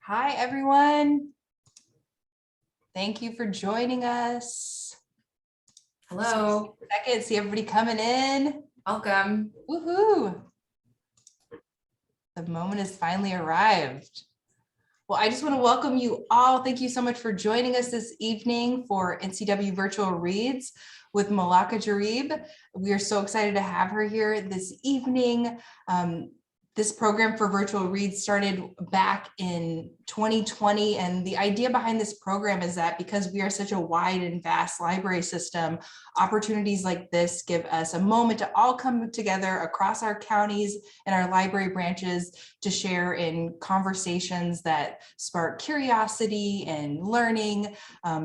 Hi, everyone. Thank you for joining us. Hello. Second, see everybody coming in. Welcome. Woohoo. The moment has finally arrived. Well, I just want to welcome you all. Thank you so much for joining us this evening for NCW Virtual Reads with Malaka Gharib. We are so excited to have her here this evening. This program for virtual reads started back in 2020. And the idea behind this program is that because we are such a wide and vast library system, opportunities like this give us a moment to all come together across our counties and our library branches to share in conversations that spark curiosity and learning,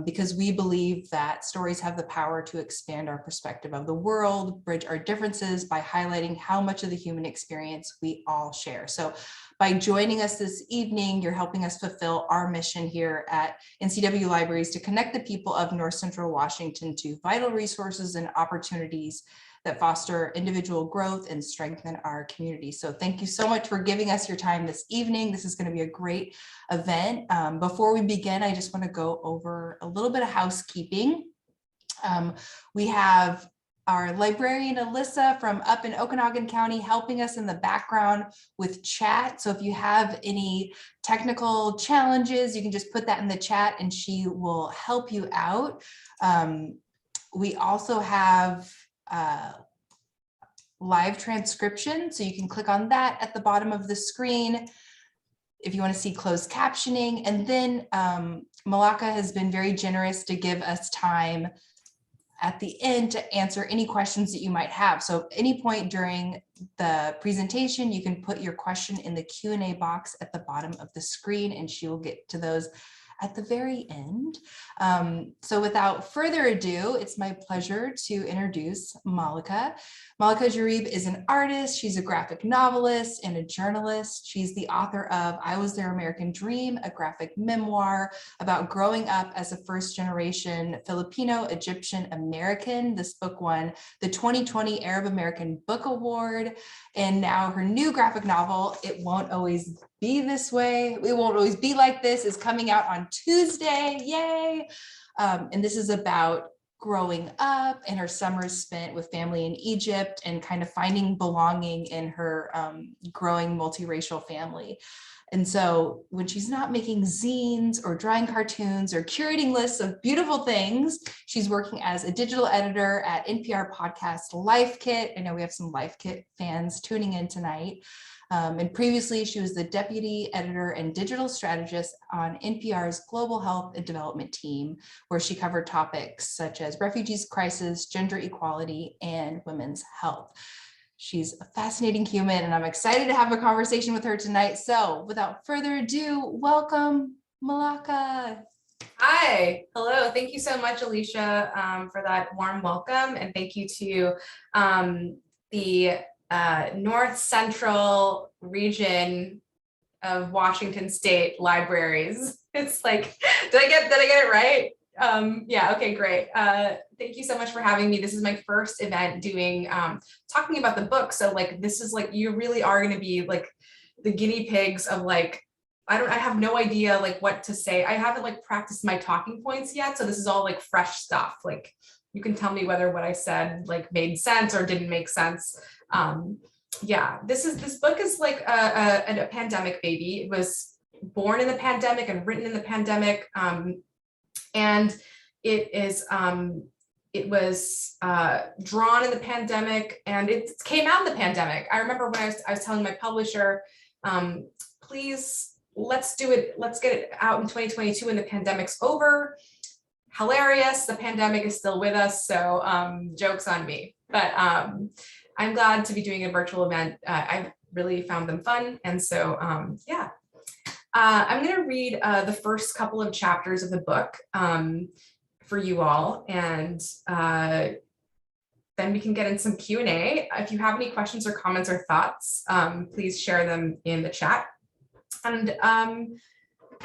because we believe that stories have the power to expand our perspective of the world, bridge our differences by highlighting how much of the human experience we all share. So by joining us this evening, you're helping us fulfill our mission here at NCW Libraries to connect the people of North Central Washington to vital resources and opportunities that foster individual growth and strengthen our community. So thank you so much for giving us your time this evening. This is going to be a great event. Before we begin, I just want to go over a little bit of housekeeping. We have our librarian, Alyssa, from up in Okanagan County, helping us in the background with chat. So if you have any technical challenges, you can just put that in the chat and she will help you out. We also have live transcription, so you can click on that at the bottom of the screen if you want to see closed captioning. And then Malaka has been very generous to give us time at the end to answer any questions that you might have. So at any point during the presentation, you can put your question in the Q&A box at the bottom of the screen and she will get to those at the very end. So without further ado, it's my pleasure to introduce Malaka. Malaka Gharib is an artist. She's a graphic novelist and a journalist. She's the author of I Was Their American Dream, a graphic memoir about growing up as a first-generation Filipino Egyptian American. This book won the 2020 Arab American Book Award. And now her new graphic novel, It Won't Always Be This Way, It Won't Always Be Like This, is coming out on Tuesday. Yay! And this is about growing up and her summers spent with family in Egypt and kind of finding belonging in her growing multiracial family. And so when she's not making zines or drawing cartoons or curating lists of beautiful things, she's working as a digital editor at NPR podcast Life Kit. I know we have some Life Kit fans tuning in tonight. And previously, she was the deputy editor and digital strategist on NPR's Global Health and Development team, where she covered topics such as refugees crisis, gender equality, and women's health. She's a fascinating human, and I'm excited to have a conversation with her tonight. So without further ado, welcome, Malaka. Hi, hello. Thank you so much, Alicia, for that warm welcome. And thank you to the North Central region of Washington State libraries. It's like, did I get it right? Yeah, okay, great. Thank you so much for having me. This is my first event doing talking about the book. So like, this is like, you really are going to be like the guinea pigs of like, I have no idea like what to say. I haven't like practiced my talking points yet. So this is all like fresh stuff. Like you can tell me whether what I said like made sense or didn't make sense. Yeah, this book is like a pandemic baby. It was born in the pandemic and written in the pandemic. And it was drawn in the pandemic and it came out in the pandemic. I remember when I was telling my publisher, please, let's do it. Let's get it out in 2022 when the pandemic's over. Hilarious. The pandemic is still with us. So joke's on me. But I'm glad to be doing a virtual event. I really found them fun. And so, yeah. I'm going to read the first couple of chapters of the book for you all, and then we can get in some Q&A. If you have any questions or comments or thoughts, please share them in the chat. And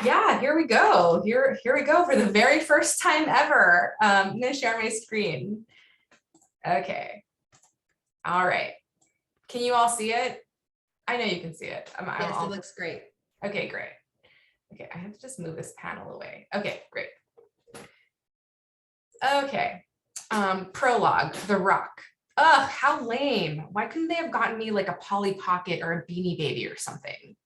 yeah, here we go. Here we go for the very first time ever. I'm going to share my screen. Okay. All right. Can you all see it? I know you can see it. Yes, it looks great. Okay, great. Okay, I have to just move this panel away. Okay, great. Okay, prologue, The Rock. Ugh, how lame. Why couldn't they have gotten me like a Polly Pocket or a Beanie Baby or something?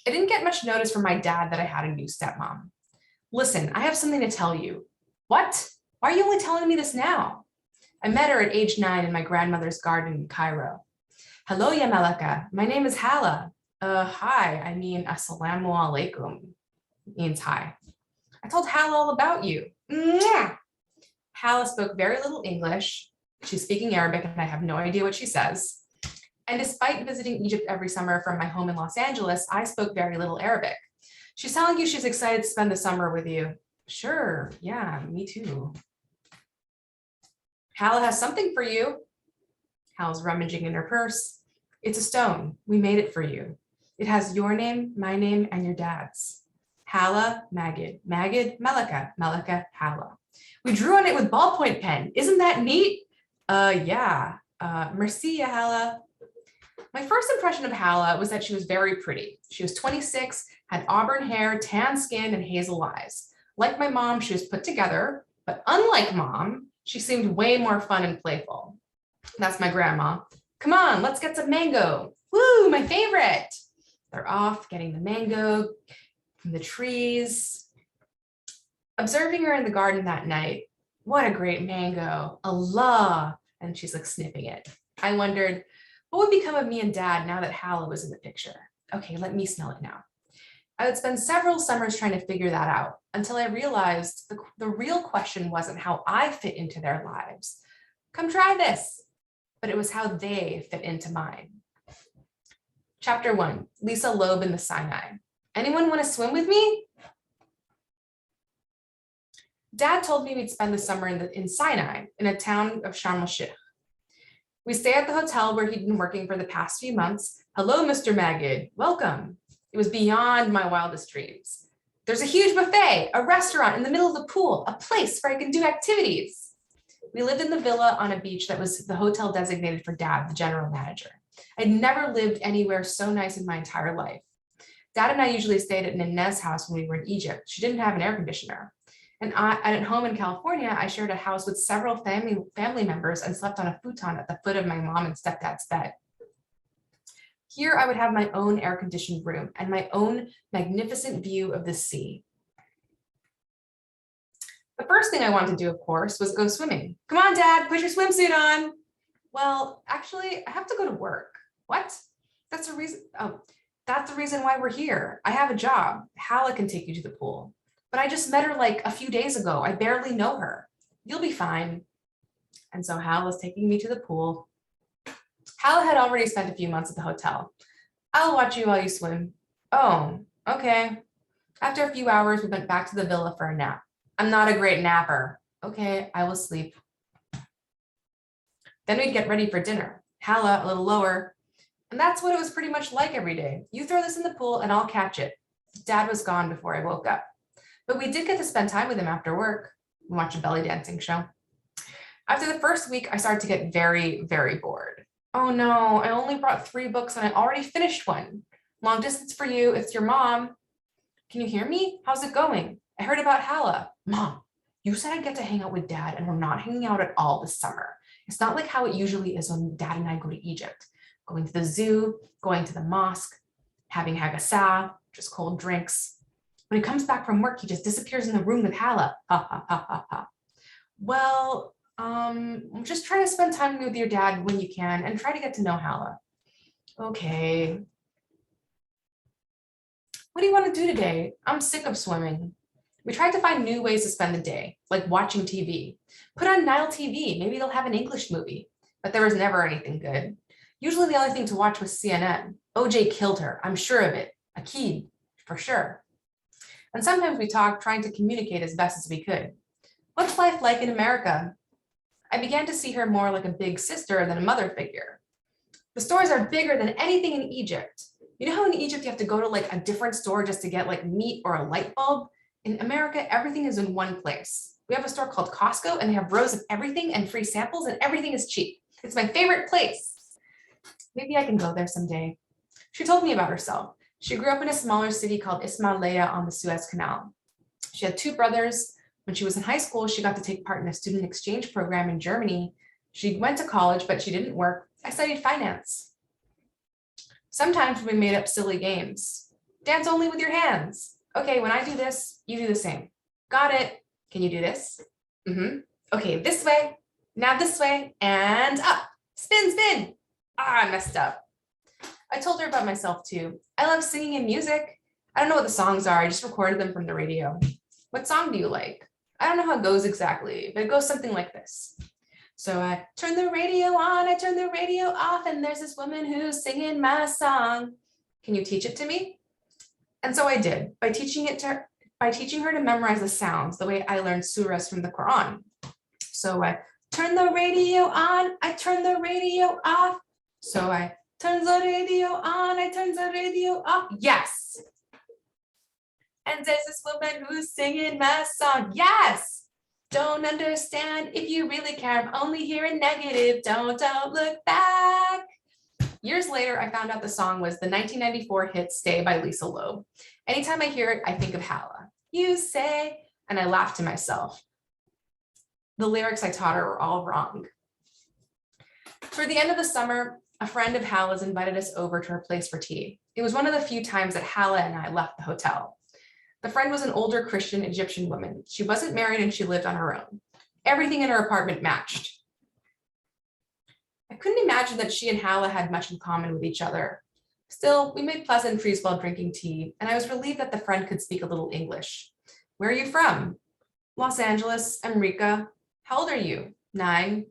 I didn't get much notice from my dad that I had a new stepmom. Listen, I have something to tell you. What? Why are you only telling me this now? I met her at age 9 in my grandmother's garden in Cairo. Hello, ya Malaka. My name is Hala. Hi, I mean, assalamu alaikum means hi. I told Hala all about you. Mwah! Hala spoke very little English. She's speaking Arabic and I have no idea what she says. And despite visiting Egypt every summer from my home in Los Angeles, I spoke very little Arabic. She's telling you she's excited to spend the summer with you. Sure, yeah, me too. Hala has something for you. Hal's rummaging in her purse. It's a stone. We made it for you. It has your name, my name, and your dad's. Hala, Magid. Magid, Malaka. Malaka, Hala. We drew on it with ballpoint pen. Isn't that neat? Yeah. Merci, ya Hala. My first impression of Hala was that she was very pretty. She was 26, had auburn hair, tan skin, and hazel eyes. Like my mom, she was put together, but unlike mom, she seemed way more fun and playful. That's my grandma. Come on, let's get some mango. Woo, my favorite. They're off getting the mango from the trees. Observing her in the garden that night, what a great mango, Allah. And she's like sniffing it. I wondered, what would become of me and dad now that Hala was in the picture? Okay, let me smell it now. I would spend several summers trying to figure that out until I realized the real question wasn't how I fit into their lives. Come try this. But it was how they fit into mine. Chapter 1, Lisa Loeb in the Sinai. Anyone want to swim with me? Dad told me we'd spend the summer in Sinai, in a town of Sharm el-Sheikh. We stayed at the hotel where he'd been working for the past few months. Hello, Mr. Magid, welcome. It was beyond my wildest dreams. There's a huge buffet, a restaurant in the middle of the pool, a place where I can do activities. We lived in the villa on a beach that was the hotel designated for Dad, the general manager. I'd never lived anywhere so nice in my entire life. Dad and I usually stayed at Ninet's house when we were in Egypt. She didn't have an air conditioner. And at home in California, I shared a house with several family members and slept on a futon at the foot of my mom and stepdad's bed. Here, I would have my own air-conditioned room and my own magnificent view of the sea. The first thing I wanted to do, of course, was go swimming. Come on, Dad, put your swimsuit on. Well, actually, I have to go to work. What? That's the reason. Oh, that's the reason why we're here. I have a job. Hala can take you to the pool. But I just met her like a few days ago. I barely know her. You'll be fine. And so Hala was taking me to the pool. Hala had already spent a few months at the hotel. I'll watch you while you swim. Oh, okay. After a few hours, we went back to the villa for a nap. I'm not a great napper. Okay, I will sleep. Then we'd get ready for dinner. Hala a little lower. And that's what it was pretty much like every day. You throw this in the pool and I'll catch it. Dad was gone before I woke up. But we did get to spend time with him after work and watch a belly dancing show. After the first week, I started to get very, very bored. Oh no, I only brought 3 books and I already finished one. Long distance for you, it's your mom. Can you hear me? How's it going? I heard about Hala. Mom, you said I'd get to hang out with Dad and we're not hanging out at all this summer. It's not like how it usually is when Dad and I go to Egypt. Going to the zoo, going to the mosque, having hagasa, just cold drinks. When he comes back from work, he just disappears in the room with Hala. Ha, ha, ha, ha, ha. Well, just try to spend time with your dad when you can and try to get to know Hala. Okay. What do you want to do today? I'm sick of swimming. We tried to find new ways to spend the day, like watching TV. Put on Nile TV, maybe they'll have an English movie, but there was never anything good. Usually the only thing to watch was CNN. OJ killed her, I'm sure of it. Akid, for sure. And sometimes we talked, trying to communicate as best as we could. What's life like in America? I began to see her more like a big sister than a mother figure. The stores are bigger than anything in Egypt. You know how in Egypt you have to go to like a different store just to get like meat or a light bulb? In America, everything is in one place. We have a store called Costco and they have rows of everything and free samples and everything is cheap. It's my favorite place. Maybe I can go there someday. She told me about herself. She grew up in a smaller city called Ismailia on the Suez Canal. She had 2 brothers. When she was in high school, she got to take part in a student exchange program in Germany. She went to college, but she didn't work. I studied finance. Sometimes we made up silly games. Dance only with your hands. Okay, when I do this, you do the same. Got it. Can you do this? Okay, this way, now this way, and up. Spin, spin. I messed up. I told her about myself too. I love singing and music. I don't know what the songs are. I just recorded them from the radio. What song do you like? I don't know how it goes exactly, but it goes something like this. So I turn the radio on, I turn the radio off, and there's this woman who's singing my song. Can you teach it to me? And so I did, by teaching her to memorize the sounds, the way I learned surahs from the Quran. So I turn the radio on, I turn the radio off. So I turn the radio on, I turn the radio off. Yes. And there's this woman who's singing my song. Yes. Don't understand if you really care. I'm only hearing negative. Don't look back. Years later, I found out the song was the 1994 hit Stay by Lisa Loeb. Anytime I hear it, I think of Hala. You say, and I laugh to myself. The lyrics I taught her were all wrong. For the end of the summer, a friend of Hala's invited us over to her place for tea. It was one of the few times that Hala and I left the hotel. The friend was an older Christian Egyptian woman. She wasn't married and she lived on her own. Everything in her apartment matched. I couldn't imagine that she and Hala had much in common with each other. Still, we made pleasantries while drinking tea, and I was relieved that the friend could speak a little English. Where are you from? Los Angeles, America. How old are you? 9.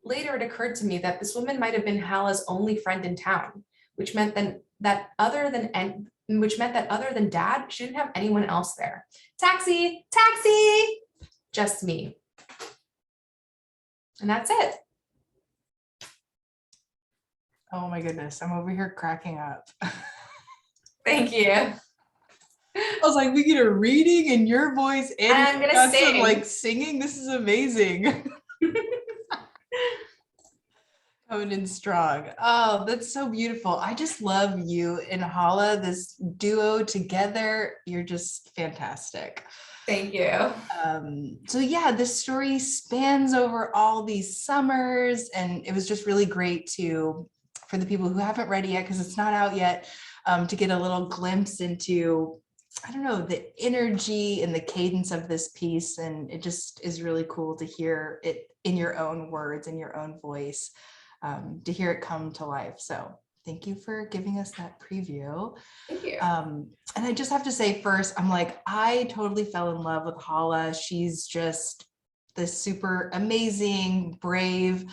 Later, it occurred to me that this woman might have been Hala's only friend in town, which meant that other than Dad, she didn't have anyone else there. Taxi, taxi, just me. And that's it. Oh my goodness, I'm over here cracking up. Thank you. I was like, we get a reading in your voice and I'm gonna sing. like singing. This is amazing. Coming in strong. Oh, that's so beautiful. I just love you and Hala, this duo together. You're just fantastic. Thank you. So yeah, this story spans over all these summers, and it was just really great for the people who haven't read it yet, because it's not out yet, to get a little glimpse into, I don't know, the energy and the cadence of this piece. And it just is really cool to hear it in your own words, in your own voice, to hear it come to life. So thank you for giving us that preview. Thank you. And I just have to say first, I'm like, I totally fell in love with Hala. She's just this super amazing, brave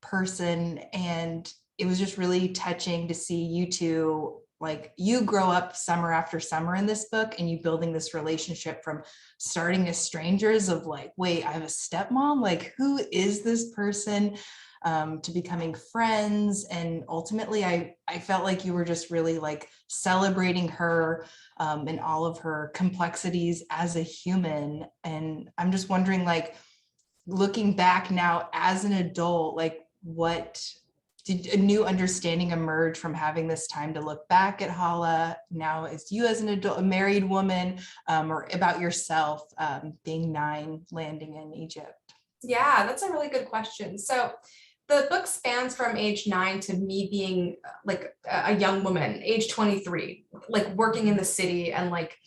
person. And it was just really touching to see you two, like, you grow up summer after summer in this book, and you building this relationship from starting as strangers of like, wait, I have a stepmom, like, who is this person, to becoming friends. And ultimately I felt like you were just really like celebrating her and all of her complexities as a human. And I'm just wondering, like, looking back now as an adult, like, what did a new understanding emerge from having this time to look back at Hala now as you as an adult, a married woman, or about yourself being 9, landing in Egypt? Yeah, that's a really good question. So the book spans from age 9 to me being like a young woman, age 23, like working in the city, and like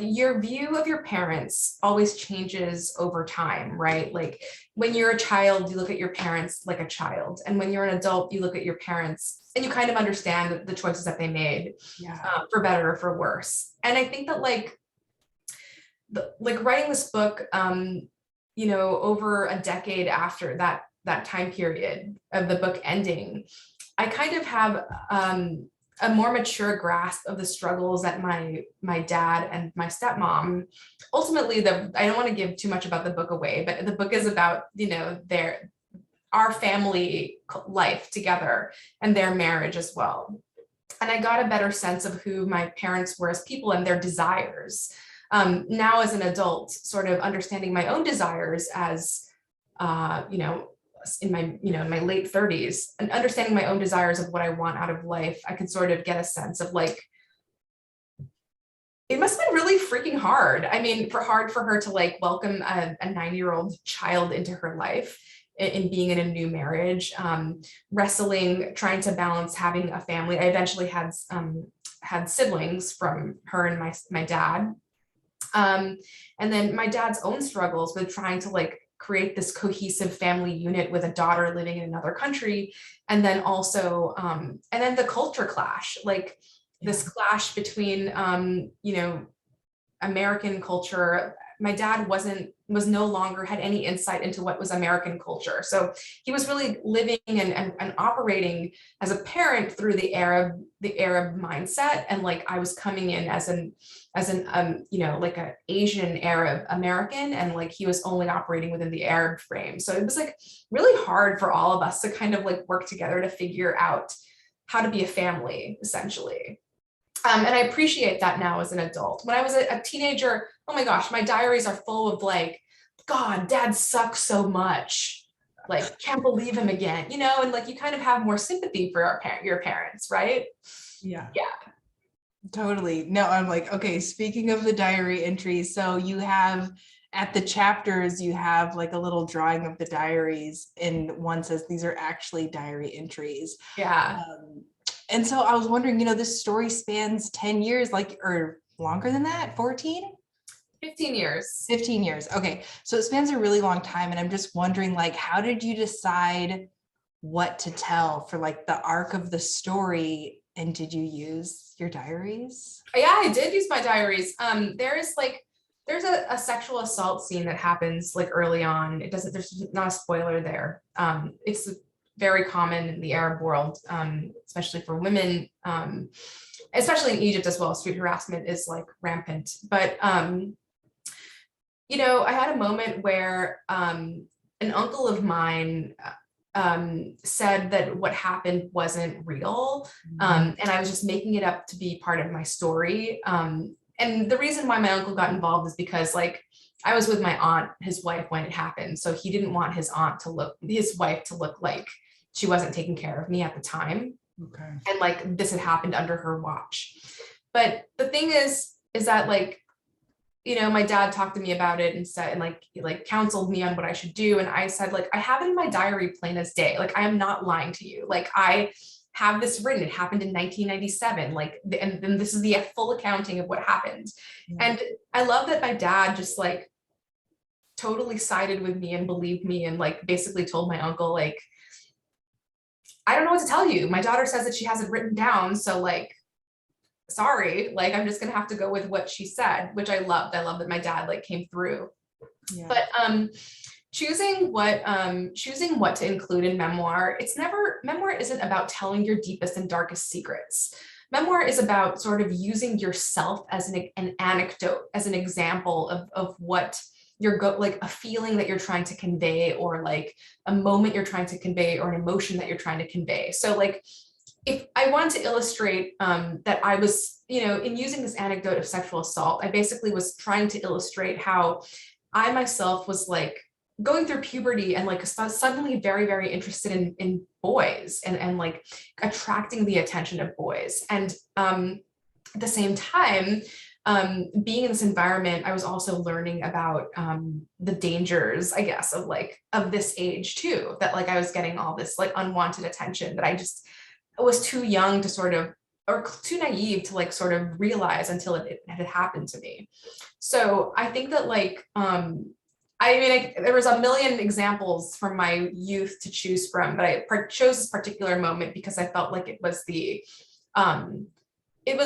your view of your parents always changes over time, right? Like when you're a child, you look at your parents like a child. And when you're an adult, you look at your parents and you kind of understand the choices that they made, for better or for worse. And I think that like writing this book, over a decade after that time period of the book ending, I kind of have a more mature grasp of the struggles that my dad and my stepmom, ultimately, I don't want to give too much about the book away, but the book is about, our family life together and their marriage as well. And I got a better sense of who my parents were as people and their desires. Now as an adult, sort of understanding my own desires as, in my, in my late 30s, and understanding my own desires of what I want out of life, I could sort of get a sense of like, it must have been really freaking hard. I mean, hard for her to like welcome a 9-year-old child into her life in being in a new marriage, wrestling, trying to balance having a family. I eventually had siblings from her and my dad. And then my dad's own struggles with trying to like create this cohesive family unit with a daughter living in another country. And then also, and then the culture clash, like this clash between, American culture. My dad was no longer had any insight into what was American culture. So he was really living and operating as a parent through the Arab mindset. And like I was coming in as an like an Asian Arab American, and like he was only operating within the Arab frame. So it was like really hard for all of us to kind of like work together to figure out how to be a family, essentially. And I appreciate that now as an adult. When I was a teenager, oh my gosh, my diaries are full of like, God, dad sucks so much. Like, can't believe him again, and like you kind of have more sympathy for your parents, right? Yeah. Yeah. Totally. No, I'm like, okay, speaking of the diary entries, so you have at the chapters, you have like a little drawing of the diaries, and one says these are actually diary entries. Yeah. And so I was wondering, this story spans 10 years, like, or longer than that, 14? 15 years. 15 years. Okay. So it spans a really long time. And I'm just wondering, like, how did you decide what to tell for like the arc of the story? And did you use your diaries? Yeah, I did use my diaries. There's a sexual assault scene that happens like early on. There's not a spoiler there. It's very common in the Arab world, especially for women, especially in Egypt as well. Street harassment is like rampant. But, I had a moment where an uncle of mine said that what happened wasn't real. And I was just making it up to be part of my story. And the reason why my uncle got involved is because like I was with my aunt, his wife, when it happened. So he didn't want his wife to look like she wasn't taking care of me at the time. Okay. And like this had happened under her watch. But the thing is that like, my dad talked to me about it and said, and like, he like counseled me on what I should do. And I said, like, I have it in my diary plain as day. Like, I am not lying to you. Like, I have this written, it happened in 1997. Like, and then this is the full accounting of what happened. Yeah. And I love that my dad just like totally sided with me and believed me and like basically told my uncle, like, I don't know what to tell you. My daughter says that she has it written down. So like, sorry, like, I'm just going to have to go with what she said, which I loved. I love that my dad like came through. Yeah. But choosing what to include in memoir, memoir isn't about telling your deepest and darkest secrets. Memoir is about sort of using yourself as an anecdote, as an example of what like a feeling that you're trying to convey, or like a moment you're trying to convey, or an emotion that you're trying to convey. So like, if I wanted to illustrate that I was, in using this anecdote of sexual assault, I basically was trying to illustrate how I myself was like going through puberty and like suddenly very, very interested in boys and like attracting the attention of boys. And at the same time, being in this environment, I was also learning about the dangers, I guess, of this age too, that like I was getting all this like unwanted attention that I was too young to sort of, or too naive to like sort of realize until it had happened to me. So I think that like, there was a million examples from my youth to choose from, but I chose this particular moment because I felt like it was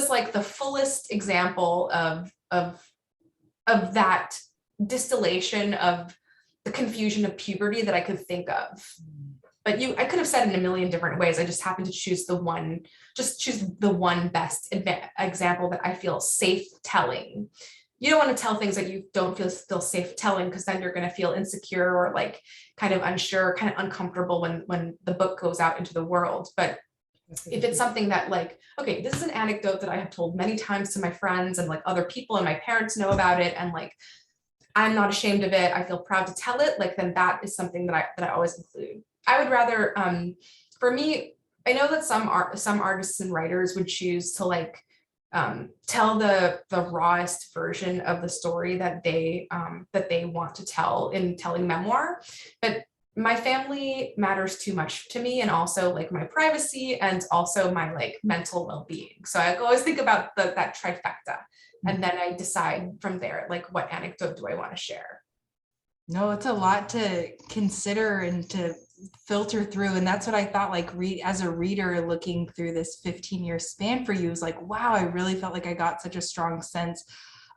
like the fullest example of that distillation of the confusion of puberty that I could think of. But I could have said it in a million different ways. I just happened to choose the one best example that I feel safe telling. You don't want to tell things that you don't feel safe telling, because then you're going to feel insecure or like kind of unsure, kind of uncomfortable when the book goes out into the world. But if it's something that like, okay, this is an anecdote that I have told many times to my friends and like other people, and my parents know about it, and like I'm not ashamed of it, I feel proud to tell it, like then that is something that I always include. I would rather, for me, I know that some artists and writers would choose to like tell the rawest version of the story that they want to tell in telling memoir, but my family matters too much to me, and also like my privacy and also my like mental well-being. So I always think about that trifecta, and then I decide from there like what anecdote do I want to share. No, it's a lot to consider and to filter through. And that's what I thought, like as a reader looking through this 15-year span for you, is like, wow, I really felt like I got such a strong sense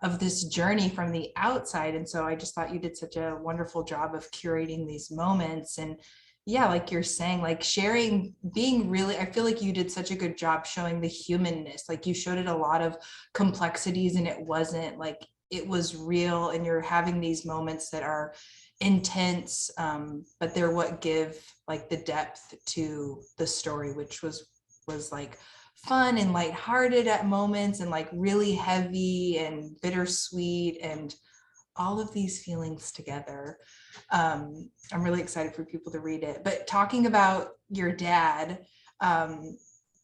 of this journey from the outside. And so I just thought you did such a wonderful job of curating these moments. And yeah, like you're saying, like sharing, being really, I feel like you did such a good job showing the humanness. Like you showed it a lot of complexities, and it wasn't like, it was real, and you're having these moments that are intense, but they're what give like the depth to the story, which was like fun and lighthearted at moments, and like really heavy and bittersweet, and all of these feelings together. I'm really excited for people to read it. But talking about your dad,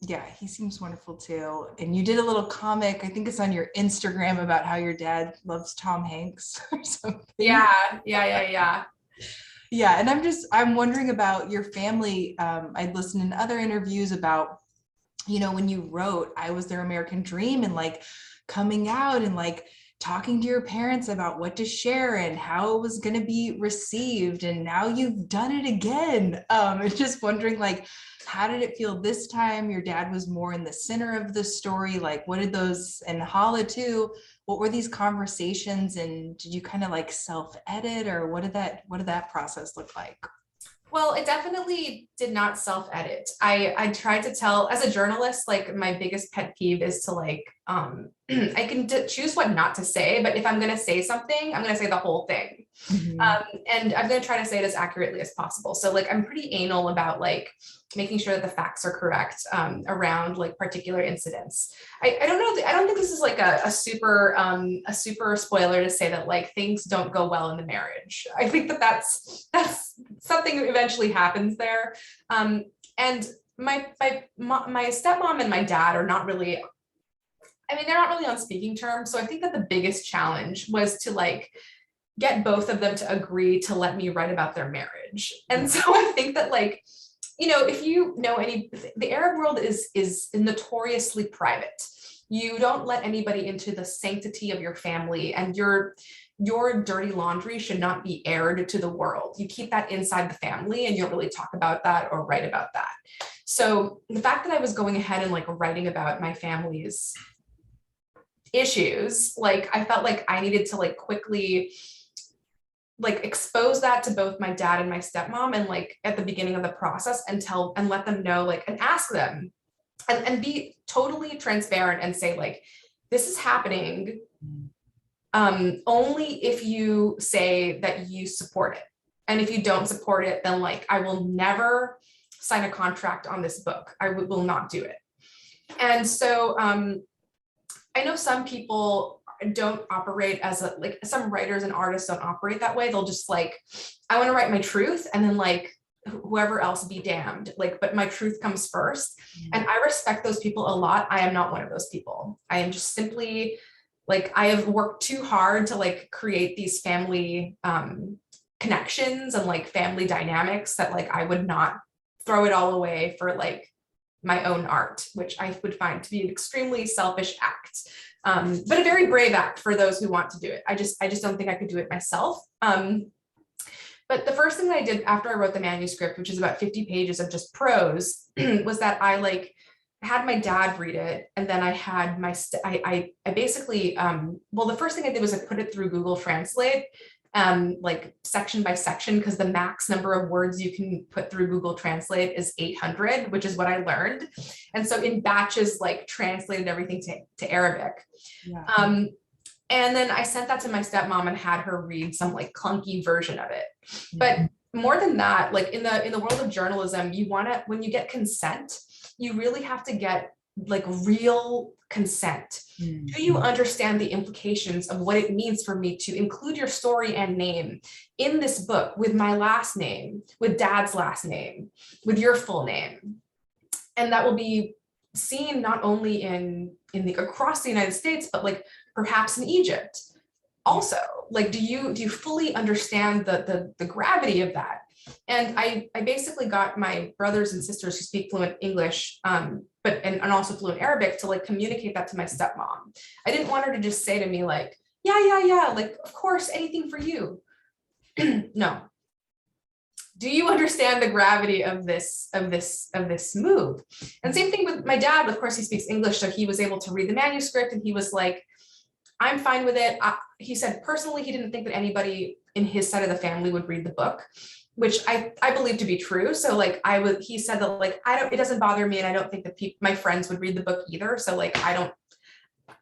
yeah, he seems wonderful too. And you did a little comic, I think it's on your Instagram, about how your dad loves Tom Hanks or something. Yeah. Yeah, and I'm wondering about your family. I'd listened in other interviews about, you know, when you wrote I Was Their American Dream, and like coming out and like talking to your parents about what to share and how it was going to be received, and now you've done it again. It's just wondering, like, how did it feel this time? Your dad was more in the center of the story. Like, what did those, and Hala too, what were these conversations, and did you kind of like self-edit, or what did that process look like? Well, it definitely did not self-edit. I tried to tell, as a journalist, like my biggest pet peeve is to like, I can choose what not to say, but if I'm going to say something, I'm going to say the whole thing. And I'm going to try to say it as accurately as possible. So like, I'm pretty anal about like making sure that the facts are correct around like particular incidents. I don't know. I don't think this is like a super spoiler to say that like things don't go well in the marriage. I think that that's something that eventually happens there. And my stepmom and my dad are not really, I mean, they're not really on speaking terms. So I think that the biggest challenge was to like get both of them to agree to let me write about their marriage. And so I think that like, you know, if you know the Arab world is notoriously private. You don't let anybody into the sanctity of your family, and your dirty laundry should not be aired to the world. You keep that inside the family, and you'll really talk about that or write about that. So the fact that I was going ahead and like writing about my family's issues, like I felt like I needed to like quickly like expose that to both my dad and my stepmom, and like at the beginning of the process, and let them know, like, and ask them and be totally transparent and say like, this is happening only if you say that you support it. And if you don't support it, then like, I will never sign a contract on this book. I will not do it. And so I know some people don't operate as like some writers and artists don't operate that way. They'll just like, I want to write my truth, and then like whoever else be damned, like, but my truth comes first. And I respect those people a lot. I am not one of those people. I am just simply like, I have worked too hard to like create these family connections and like family dynamics that like I would not throw it all away for like my own art, which I would find to be an extremely selfish act. But a very brave act for those who want to do it. I just don't think I could do it myself. But the first thing that I did after I wrote the manuscript, which is about 50 pages of just prose, was that I like had my dad read it, and then I had my I basically well, the first thing I did was I put it through Google Translate, like section by section, because the max number of words you can put through Google Translate is 800, which is what I learned. And so in batches, like translated everything to Arabic. Yeah. And then I sent that to my stepmom and had her read some like clunky version of it. But more than that, like in the world of journalism, you want to, when you get consent, you really have to get like real consent? Do you understand the implications of what it means for me to include your story and name in this book with my last name, with Dad's last name, with your full name? And that will be seen not only in the across the United States, but like perhaps in Egypt. Also, like, do you fully understand the gravity of that? And I basically got my brothers and sisters who speak fluent English, and also fluent Arabic to like communicate that to my stepmom. I didn't want her to just say to me like, yeah, like, of course, anything for you. No. Do you understand the gravity of this move? And same thing with my dad. Of course, he speaks English, so he was able to read the manuscript, and he was like, I'm fine with it. He said personally, he didn't think that anybody in his side of the family would read the book, which I believe to be true. So like he said that like, it doesn't bother me. And I don't think that my friends would read the book either. So like,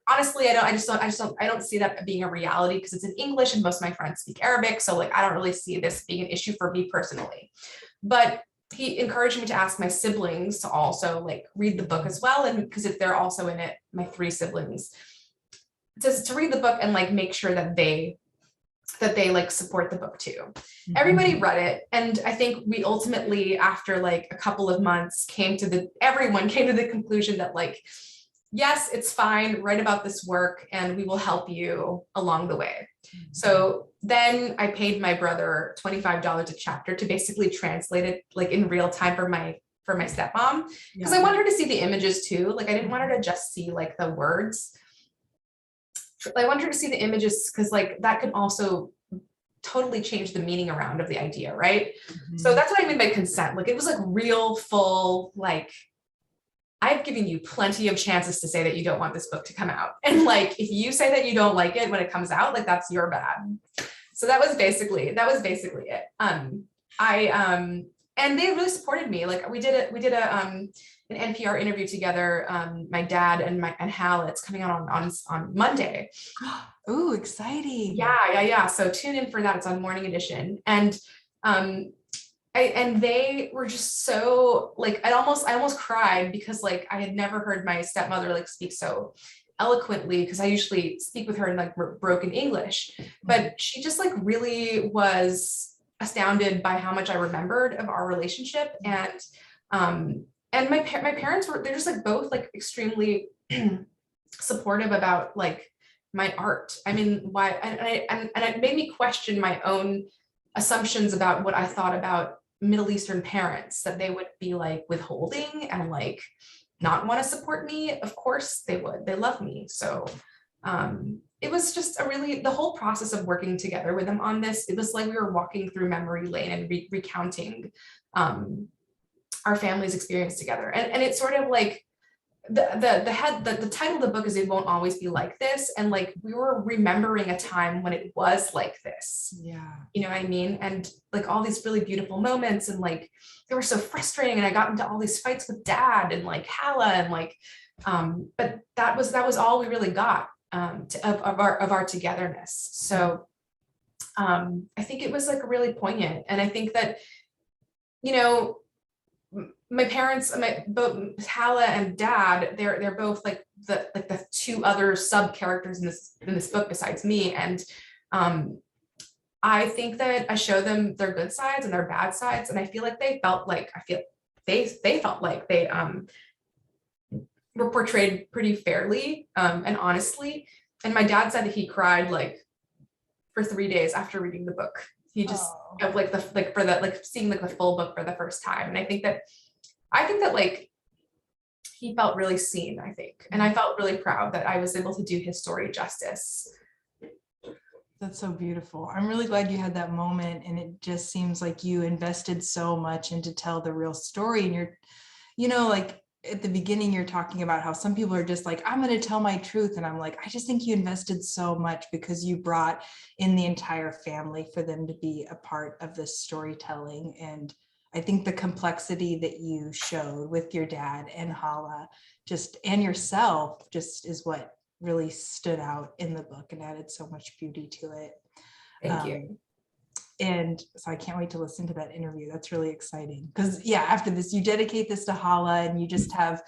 honestly, I don't see that being a reality because it's in English and most of my friends speak Arabic. So like, I don't really see this being an issue for me personally, but he encouraged me to ask my siblings to also like read the book as well. And because if they're also in it, my 3 siblings, to read the book and like make sure that they like support the book too. Everybody read it, and I think we ultimately, after like a couple of months, everyone came to the conclusion that like, yes, it's fine, write about this work and we will help you along the way. So then I paid my brother $25 a chapter to basically translate it like in real time for my stepmom, because I wanted her to see the images too. Like I didn't want her to just see like the words. I want her to see the images because like that can also totally change the meaning around of the idea, right? So that's what I mean by consent. Like it was like real full, like I've given you plenty of chances to say that you don't want this book to come out. And like, if you say that you don't like it when it comes out, like that's your bad. So that was basically it. And they really supported me. Like we did an NPR interview together, my dad and Hal. It's coming out on Monday. Oh, exciting. Yeah. So tune in for that. It's on Morning Edition. And and they were just so like, I almost cried because like I had never heard my stepmother like speak so eloquently, because I usually speak with her in like broken English, but she just like really was astounded by how much I remembered of our relationship. And my parents they're just like both like extremely supportive about like my art. I mean, why? And it made me question my own assumptions about what I thought about Middle Eastern parents, that they would be like withholding and like not want to support me. Of course they would. They love me. So it was just the whole process of working together with them on this, it was like we were walking through memory lane and recounting our family's experience together. And it's sort of like the title of the book is It Won't Always Be Like This. And like, we were remembering a time when it was like this. Yeah. You know what I mean? And like all these really beautiful moments, and like, they were so frustrating. And I got into all these fights with Dad and like Hala and like, but that was all we really got of our togetherness. So I think it was like really poignant. And I think that, you know, my parents, both Hala and Dad, they're both like the 2 other sub characters in this book besides me. And I think that I show them their good sides and their bad sides, and I feel like they felt like they felt like they were portrayed pretty fairly and honestly. And my dad said that he cried like for 3 days after reading the book. He just of like seeing like the full book for the first time. And I think that like he felt really seen, I think. And I felt really proud that I was able to do his story justice. That's so beautiful. I'm really glad you had that moment, and it just seems like you invested so much into tell the real story. And you know, like at the beginning, you're talking about how some people are just like, I'm going to tell my truth. And I'm like, I just think you invested so much because you brought in the entire family for them to be a part of this storytelling. And I think the complexity that you showed with your dad and Hala and yourself just is what really stood out in the book and added so much beauty to it. Thank you. And so I can't wait to listen to that interview. That's really exciting because after this, you dedicate this to Hala, and you just have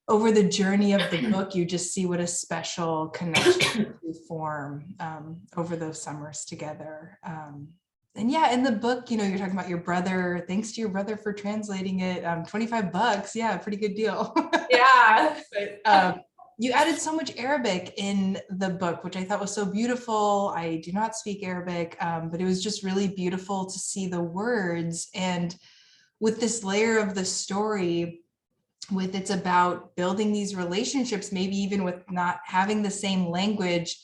over the journey of the book, you just see what a special connection you form over those summers together. And yeah, in the book, you know, you're talking about your brother. Thanks to your brother for translating it. $25. Yeah, pretty good deal. Yeah. But you added so much Arabic in the book, which I thought was so beautiful. I do not speak Arabic, but it was just really beautiful to see the words. And with this layer of the story, with it's about building these relationships, maybe even with not having the same language,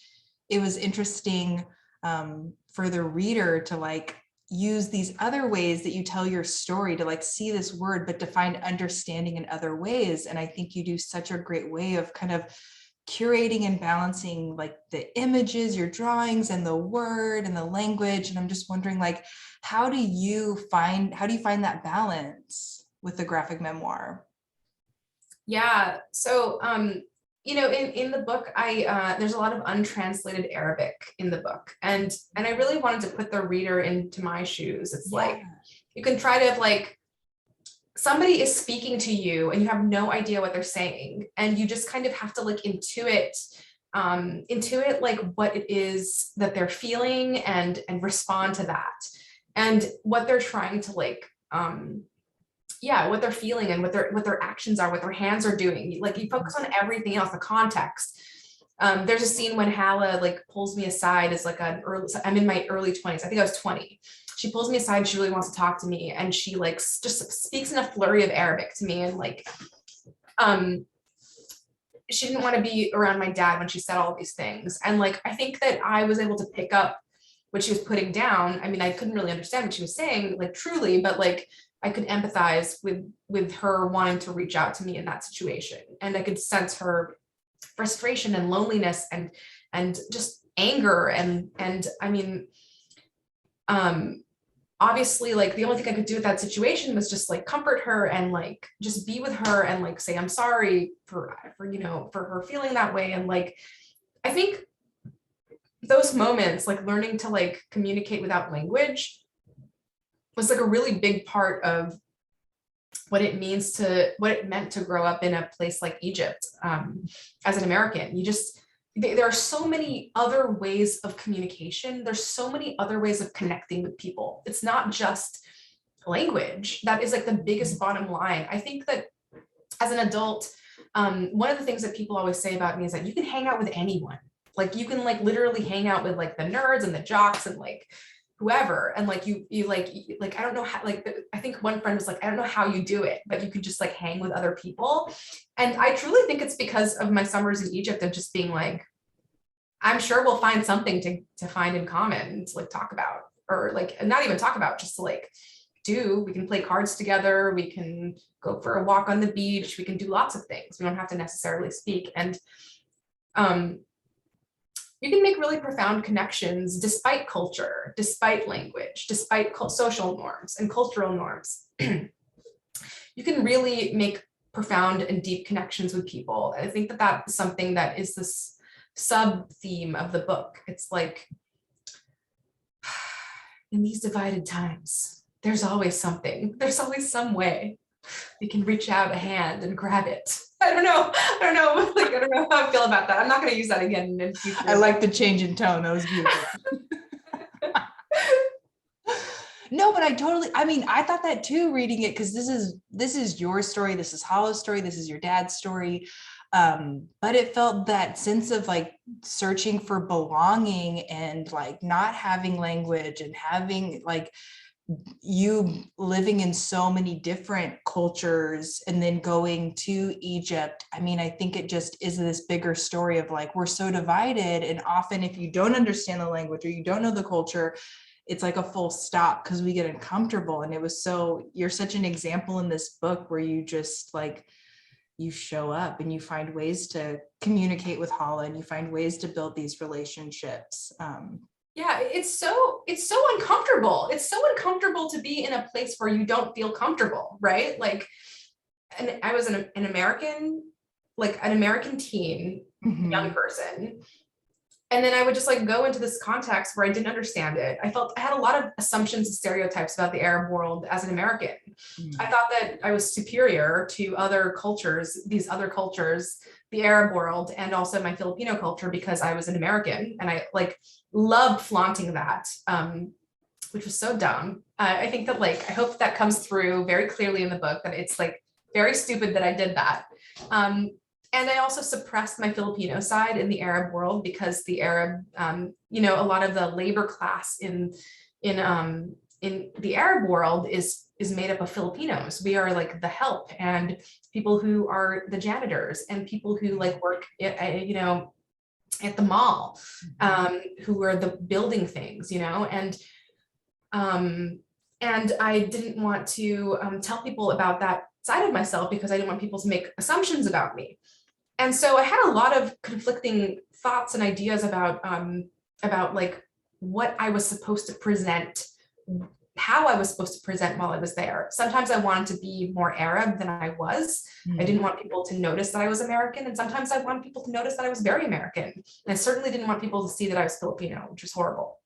it was interesting for the reader to like use these other ways that you tell your story to like see this word, but to find understanding in other ways. And I think you do such a great way of kind of curating and balancing like the images, your drawings, and the word and the language. And I'm just wondering, like, how do you find that balance with the graphic memoir? Yeah. So, you know, in the book, there's a lot of untranslated Arabic in the book, and I really wanted to put the reader into my shoes. It's like you can try to like somebody is speaking to you and you have no idea what they're saying, and you just kind of have to like intuit like what it is that they're feeling and respond to that, and what they're trying to like yeah, what they're feeling and what their actions are, what their hands are doing. Like you focus on everything else, the context. There's a scene when Hala like pulls me aside as like I'm in my early 20s. I think I was 20. She pulls me aside. She really wants to talk to me. And she like just speaks in a flurry of Arabic to me. And like, she didn't want to be around my dad when she said all these things. And like, I think that I was able to pick up what she was putting down. I mean, I couldn't really understand what she was saying, like truly, but like, I could empathize with her wanting to reach out to me in that situation. And I could sense her frustration and loneliness and just anger. And I mean, obviously like the only thing I could do with that situation was just like comfort her and like just be with her and like say, I'm sorry for you know, for her feeling that way. And like, I think those moments, like learning to like communicate without language, was like a really big part of what it meant to grow up in a place like Egypt as an American. There are so many other ways of communication. There's so many other ways of connecting with people. It's not just language. That is like the biggest bottom line. I think that as an adult, one of the things that people always say about me is that you can hang out with anyone. Like you can like literally hang out with like the nerds and the jocks and like whoever, and like you like I don't know how, like I think one friend was like, I don't know how you do it, but you could just like hang with other people. And I truly think it's because of my summers in Egypt of just being like, I'm sure we'll find something to find in common to like talk about, or like not even talk about, just to like we can play cards together, we can go for a walk on the beach, we can do lots of things. We don't have to necessarily speak. And you can make really profound connections despite culture, despite language, despite social norms and cultural norms. You can really make profound and deep connections with people. I think that that's something that is this sub theme of the book. It's like, in these divided times, there's always something, there's always some way we can reach out a hand and grab it. I don't know. Like, I don't know how I feel about that. I'm not going to use that again in the future. I like the change in tone. That was beautiful. No, but I mean, I thought that too, reading it, because this is your story. This is Hala's story. This is your dad's story. But it felt that sense of like searching for belonging and like not having language and having like you living in so many different cultures and then going to Egypt. I mean, I think it just is this bigger story of like, we're so divided. And often if you don't understand the language or you don't know the culture, it's like a full stop because we get uncomfortable. And you're such an example in this book where you just like, you show up and you find ways to communicate with Hala and you find ways to build these relationships. Yeah, it's so uncomfortable. It's so uncomfortable to be in a place where you don't feel comfortable, right? Like, and I was an American teen, young person. And then I would just like go into this context where I didn't understand it. I felt I had a lot of assumptions and stereotypes about the Arab world as an American. I thought that I was superior to other cultures, these other cultures, the Arab world, and also my Filipino culture, because I was an American, and I like loved flaunting that, which was so dumb. I think that like, I hope that comes through very clearly in the book, that it's like very stupid that I did that. And I also suppressed my Filipino side in the Arab world, because the Arab, you know, a lot of the labor class in the Arab world is made up of Filipinos. We are like the help, and people who are the janitors, and people who like work you know, at the mall, who are the building things, you know, and I didn't want to tell people about that side of myself, because I didn't want people to make assumptions about me. And so I had a lot of conflicting thoughts and ideas about like what I was supposed to present, how I was supposed to present while I was there. Sometimes I wanted to be more Arab than I was. I didn't want people to notice that I was American. And sometimes I wanted people to notice that I was very American. And I certainly didn't want people to see that I was Filipino, which is horrible.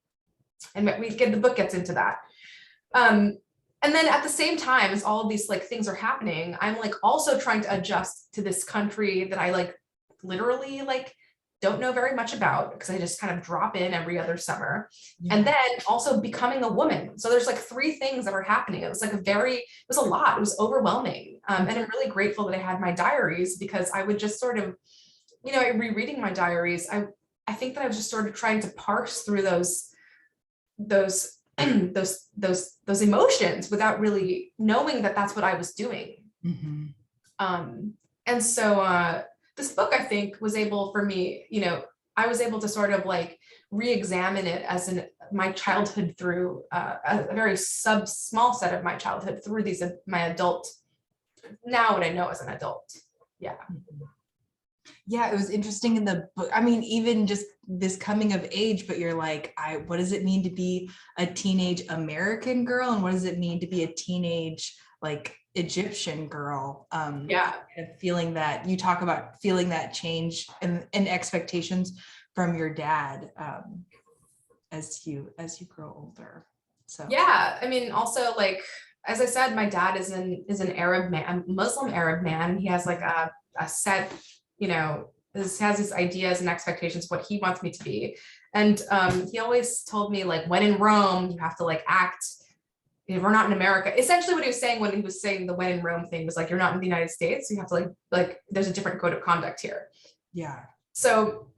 And the book gets into that. And then at the same time as all of these like things are happening, I'm like also trying to adjust to this country that I like literally like don't know very much about, because I just kind of drop in every other summer. Yeah. And then also becoming a woman. So there's like 3 things that were happening. It was like it was a lot. It was overwhelming. And I'm really grateful that I had my diaries, because I would just sort of, you know, rereading my diaries, I think that I was just sort of trying to parse through those emotions without really knowing that that's what I was doing. And so this book, I think, was able for me, you know, I was able to sort of like re-examine it as my childhood through a very small set of my childhood through my adult, now what I know as an adult. Yeah. Yeah, it was interesting in the book. I mean, even just this coming of age, but you're like, what does it mean to be a teenage American girl? And what does it mean to be a teenage, like, Egyptian girl? Yeah. Kind of feeling that, you talk about feeling that change and expectations from your dad as you grow older. So yeah, I mean, also like, as I said, my dad is an Arab man, a Muslim Arab man. He has like a set, you know, has his ideas and expectations, what he wants me to be. And he always told me, like, when in Rome, you have to like act, you know, we're not in America. Essentially what he was saying when he was saying the when in Rome thing was like, you're not in the United States. So you have to like, there's a different code of conduct here. Yeah. So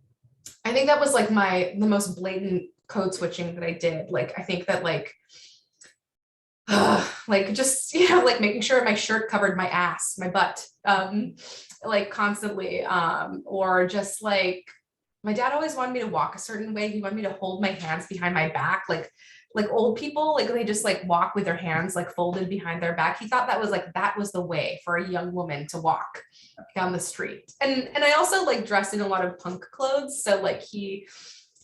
I think that was like the most blatant code switching that I did. Like, I think that like just, you know, like making sure my shirt covered my ass, my butt, like constantly, or just like, my dad always wanted me to walk a certain way. He wanted me to hold my hands behind my back, like old people, like they just like walk with their hands like folded behind their back. He thought that was the way for a young woman to walk down the street. And I also like dressed in a lot of punk clothes. So like he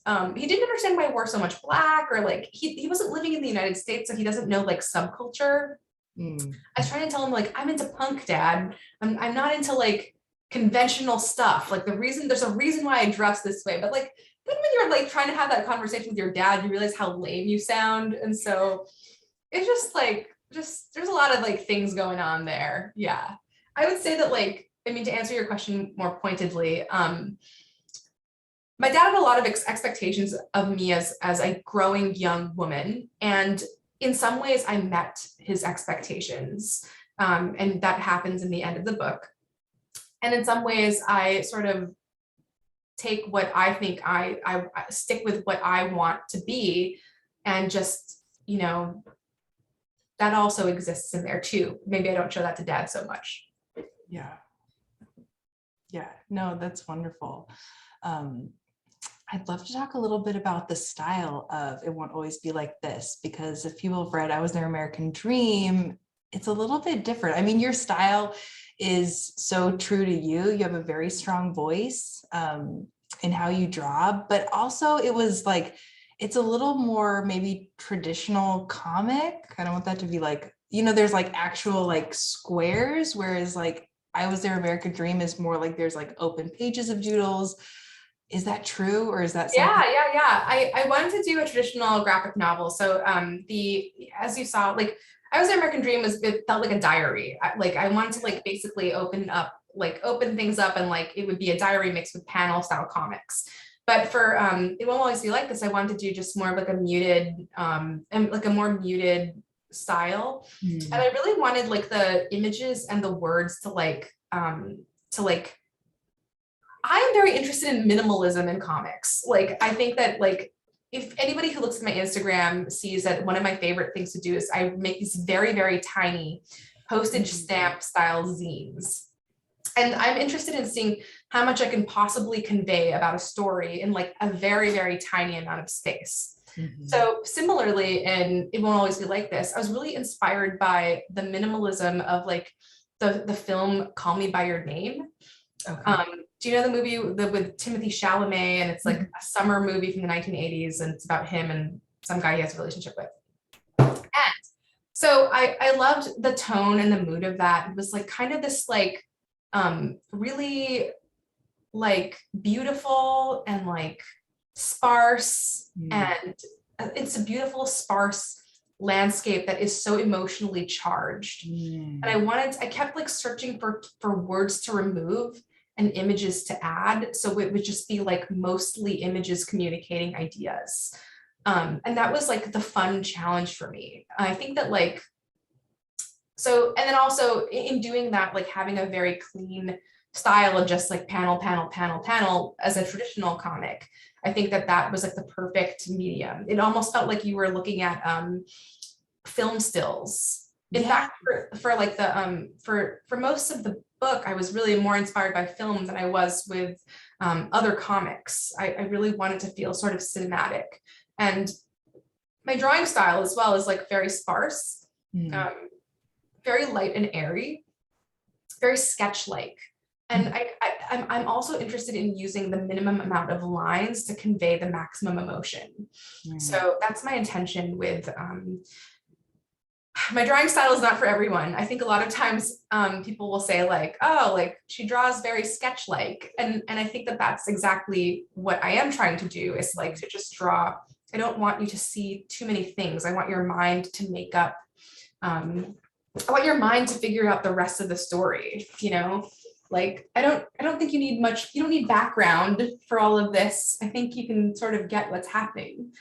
didn't understand why I wore so much black, or like he wasn't living in the United States, so he doesn't know like subculture. I was trying to tell him like, I'm into punk, Dad. I'm not into like conventional stuff. Like there's a reason why I dress this way. But like then when you're like trying to have that conversation with your dad, you realize how lame you sound. And so it's just like there's a lot of like things going on there. Yeah. I would say that like, I mean, to answer your question more pointedly, my dad had a lot of expectations of me as a growing young woman. And in some ways I met his expectations. And that happens in the end of the book. And in some ways I sort of take what I think I stick with what I want to be, and just, you know, that also exists in there too. Maybe I don't show that to Dad so much. Yeah. Yeah, no, that's wonderful. I'd love to talk a little bit about the style of It Won't Always Be Like This, because if people have read I Was Their American Dream, it's a little bit different. I mean, your style is so true to you. You have a very strong voice in how you draw, but also it was like, it's a little more maybe traditional comic. I don't want that to be like, you know, there's like actual like squares, whereas like I Was Their American Dream is more like there's like open pages of doodles. Is that true, or is that something? Yeah. I wanted to do a traditional graphic novel. So as you saw, like I was American Dream it felt like a diary. I wanted to like basically open things up and like it would be a diary mixed with panel style comics. But for It Won't Always Be Like This, I wanted to do just more of like a muted and like a more muted style. And I really wanted like the images and the words to I am very interested in minimalism in comics. Like, I think that like, if anybody who looks at my Instagram sees that one of my favorite things to do is I make these very, very tiny postage stamp style zines. And I'm interested in seeing how much I can possibly convey about a story in like a very, very tiny amount of space. So similarly, in It Won't Always Be Like This, I was really inspired by the minimalism of like the film Call Me by Your Name. Okay. Do you know the movie with Timothy Chalamet, and it's like a summer movie from the 1980s, and it's about him and some guy he has a relationship with. And so I loved the tone and the mood of that. It was like kind of this like really like beautiful and like sparse, and it's a beautiful sparse landscape that is so emotionally charged. And I kept like searching for words to remove and images to add, so it would just be like mostly images communicating ideas. And that was like the fun challenge for me. I think that like, so, and then also in doing that, like having a very clean style of just like panel, panel, panel, panel as a traditional comic, I think that was like the perfect medium. It almost felt like you were looking at film stills. In fact, for like the for most of the book, I was really more inspired by film than I was with other comics. I really wanted to feel sort of cinematic, and my drawing style as well is like very sparse, very light and airy, very sketch-like. And I'm also interested in using the minimum amount of lines to convey the maximum emotion. So that's my intention with my drawing style is not for everyone. I think a lot of times people will say like, oh, like she draws very sketch-like. And I think that that's exactly what I am trying to do, is like to just draw. I don't want you to see too many things. I want your mind to make up, I want your mind to figure out the rest of the story, you know? Like, I don't think you need much, you don't need background for all of this. I think you can sort of get what's happening.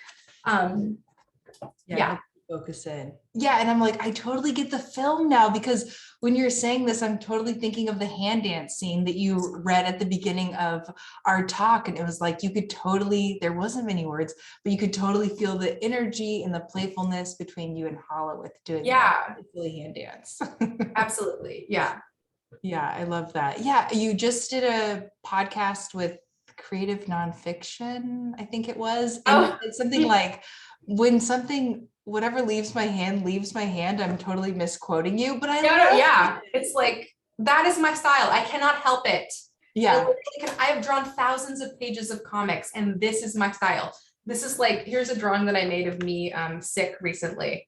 Yeah. Focus in. Yeah, and I'm like, I totally get the film now, because when you're saying this, I'm totally thinking of the hand dance scene that you read at the beginning of our talk. And it was like, you could totally, there wasn't many words, but you could totally feel the energy and the playfulness between you and Hala with doing that silly hand dance. Absolutely. Yeah. Yeah, I love that. Yeah, you just did a podcast with Creative Nonfiction, I think it was. And it's something like, when something, whatever leaves my hand, I'm totally misquoting you, but yeah, it's like, that is my style. I cannot help it. Yeah. I have drawn thousands of pages of comics, and this is my style. This is like, here's a drawing that I made of me sick recently.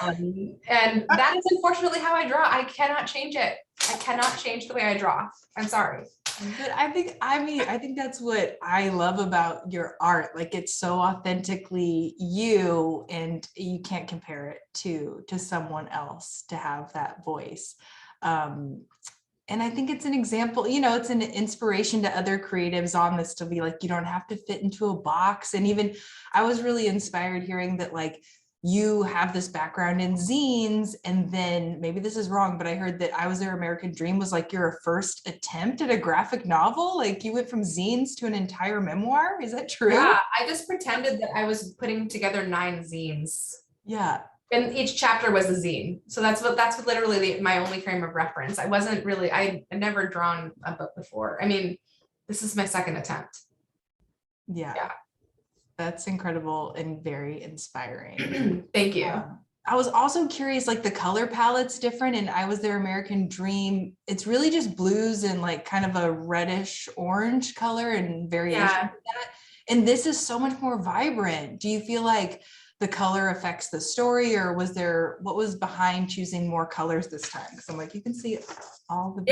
And that is unfortunately how I draw. I cannot change it. I cannot change the way I draw. I'm sorry. But I think that's what I love about your art. Like, it's so authentically you, and you can't compare it to someone else to have that voice. And I think it's an example, you know, it's an inspiration to other creatives on this, to be like, you don't have to fit into a box. And even I was really inspired hearing that, like, you have this background in zines, and then maybe this is wrong, but I heard that I Was Their American Dream was like your first attempt at a graphic novel. Like, you went from zines to an entire memoir. Is that true? Yeah, I just pretended that I was putting together 9 zines. Yeah. And each chapter was a zine. So that's literally my only frame of reference. I wasn't really, I had never drawn a book before. I mean, this is my second attempt. Yeah. That's incredible and very inspiring. Thank you. I was also curious, like, the color palette's different, and I Was Their American Dream, it's really just blues and like kind of a reddish orange color and variation of that. And this is so much more vibrant. Do you feel like the color affects the story, or what was behind choosing more colors this time? Because I'm like, you can see all the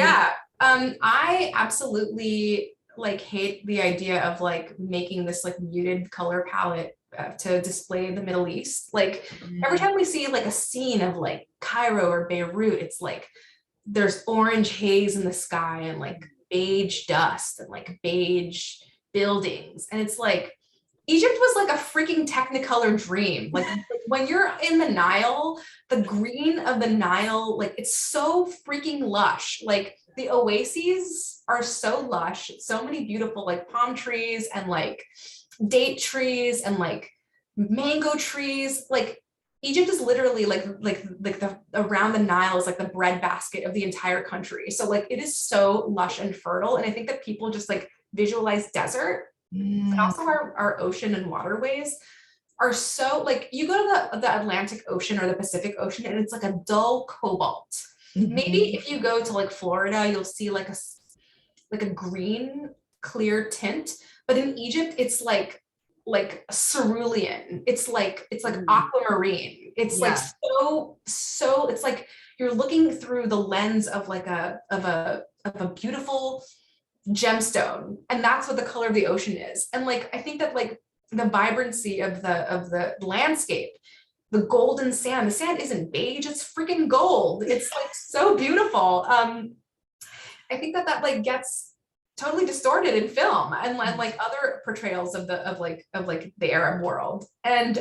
I absolutely like hate the idea of like making this like muted color palette to display the Middle East. Like every time we see like a scene of like Cairo or Beirut, it's like there's orange haze in the sky and like beige dust and like beige buildings. And it's like Egypt was like a freaking technicolor dream. Like when you're in the Nile, the green of the Nile, like it's so freaking lush. Like the oases are so lush, so many beautiful like palm trees and like date trees and like mango trees. Like Egypt is literally like the around the Nile is like the breadbasket of the entire country. So like it is so lush and fertile. And I think that people just like visualize desert, but also our ocean and waterways are so like you go to the Atlantic Ocean or the Pacific Ocean and it's like a dull cobalt. Maybe if you go to like Florida, you'll see like a green clear tint, but in Egypt it's like cerulean. It's like aquamarine. It's like so it's like you're looking through the lens of like a beautiful gemstone, and that's what the color of the ocean is. And like I think that like the vibrancy of the landscape, the golden sand, the sand isn't beige, it's freaking gold. It's like so beautiful. I think that like gets totally distorted in film and like other portrayals of the Arab world. And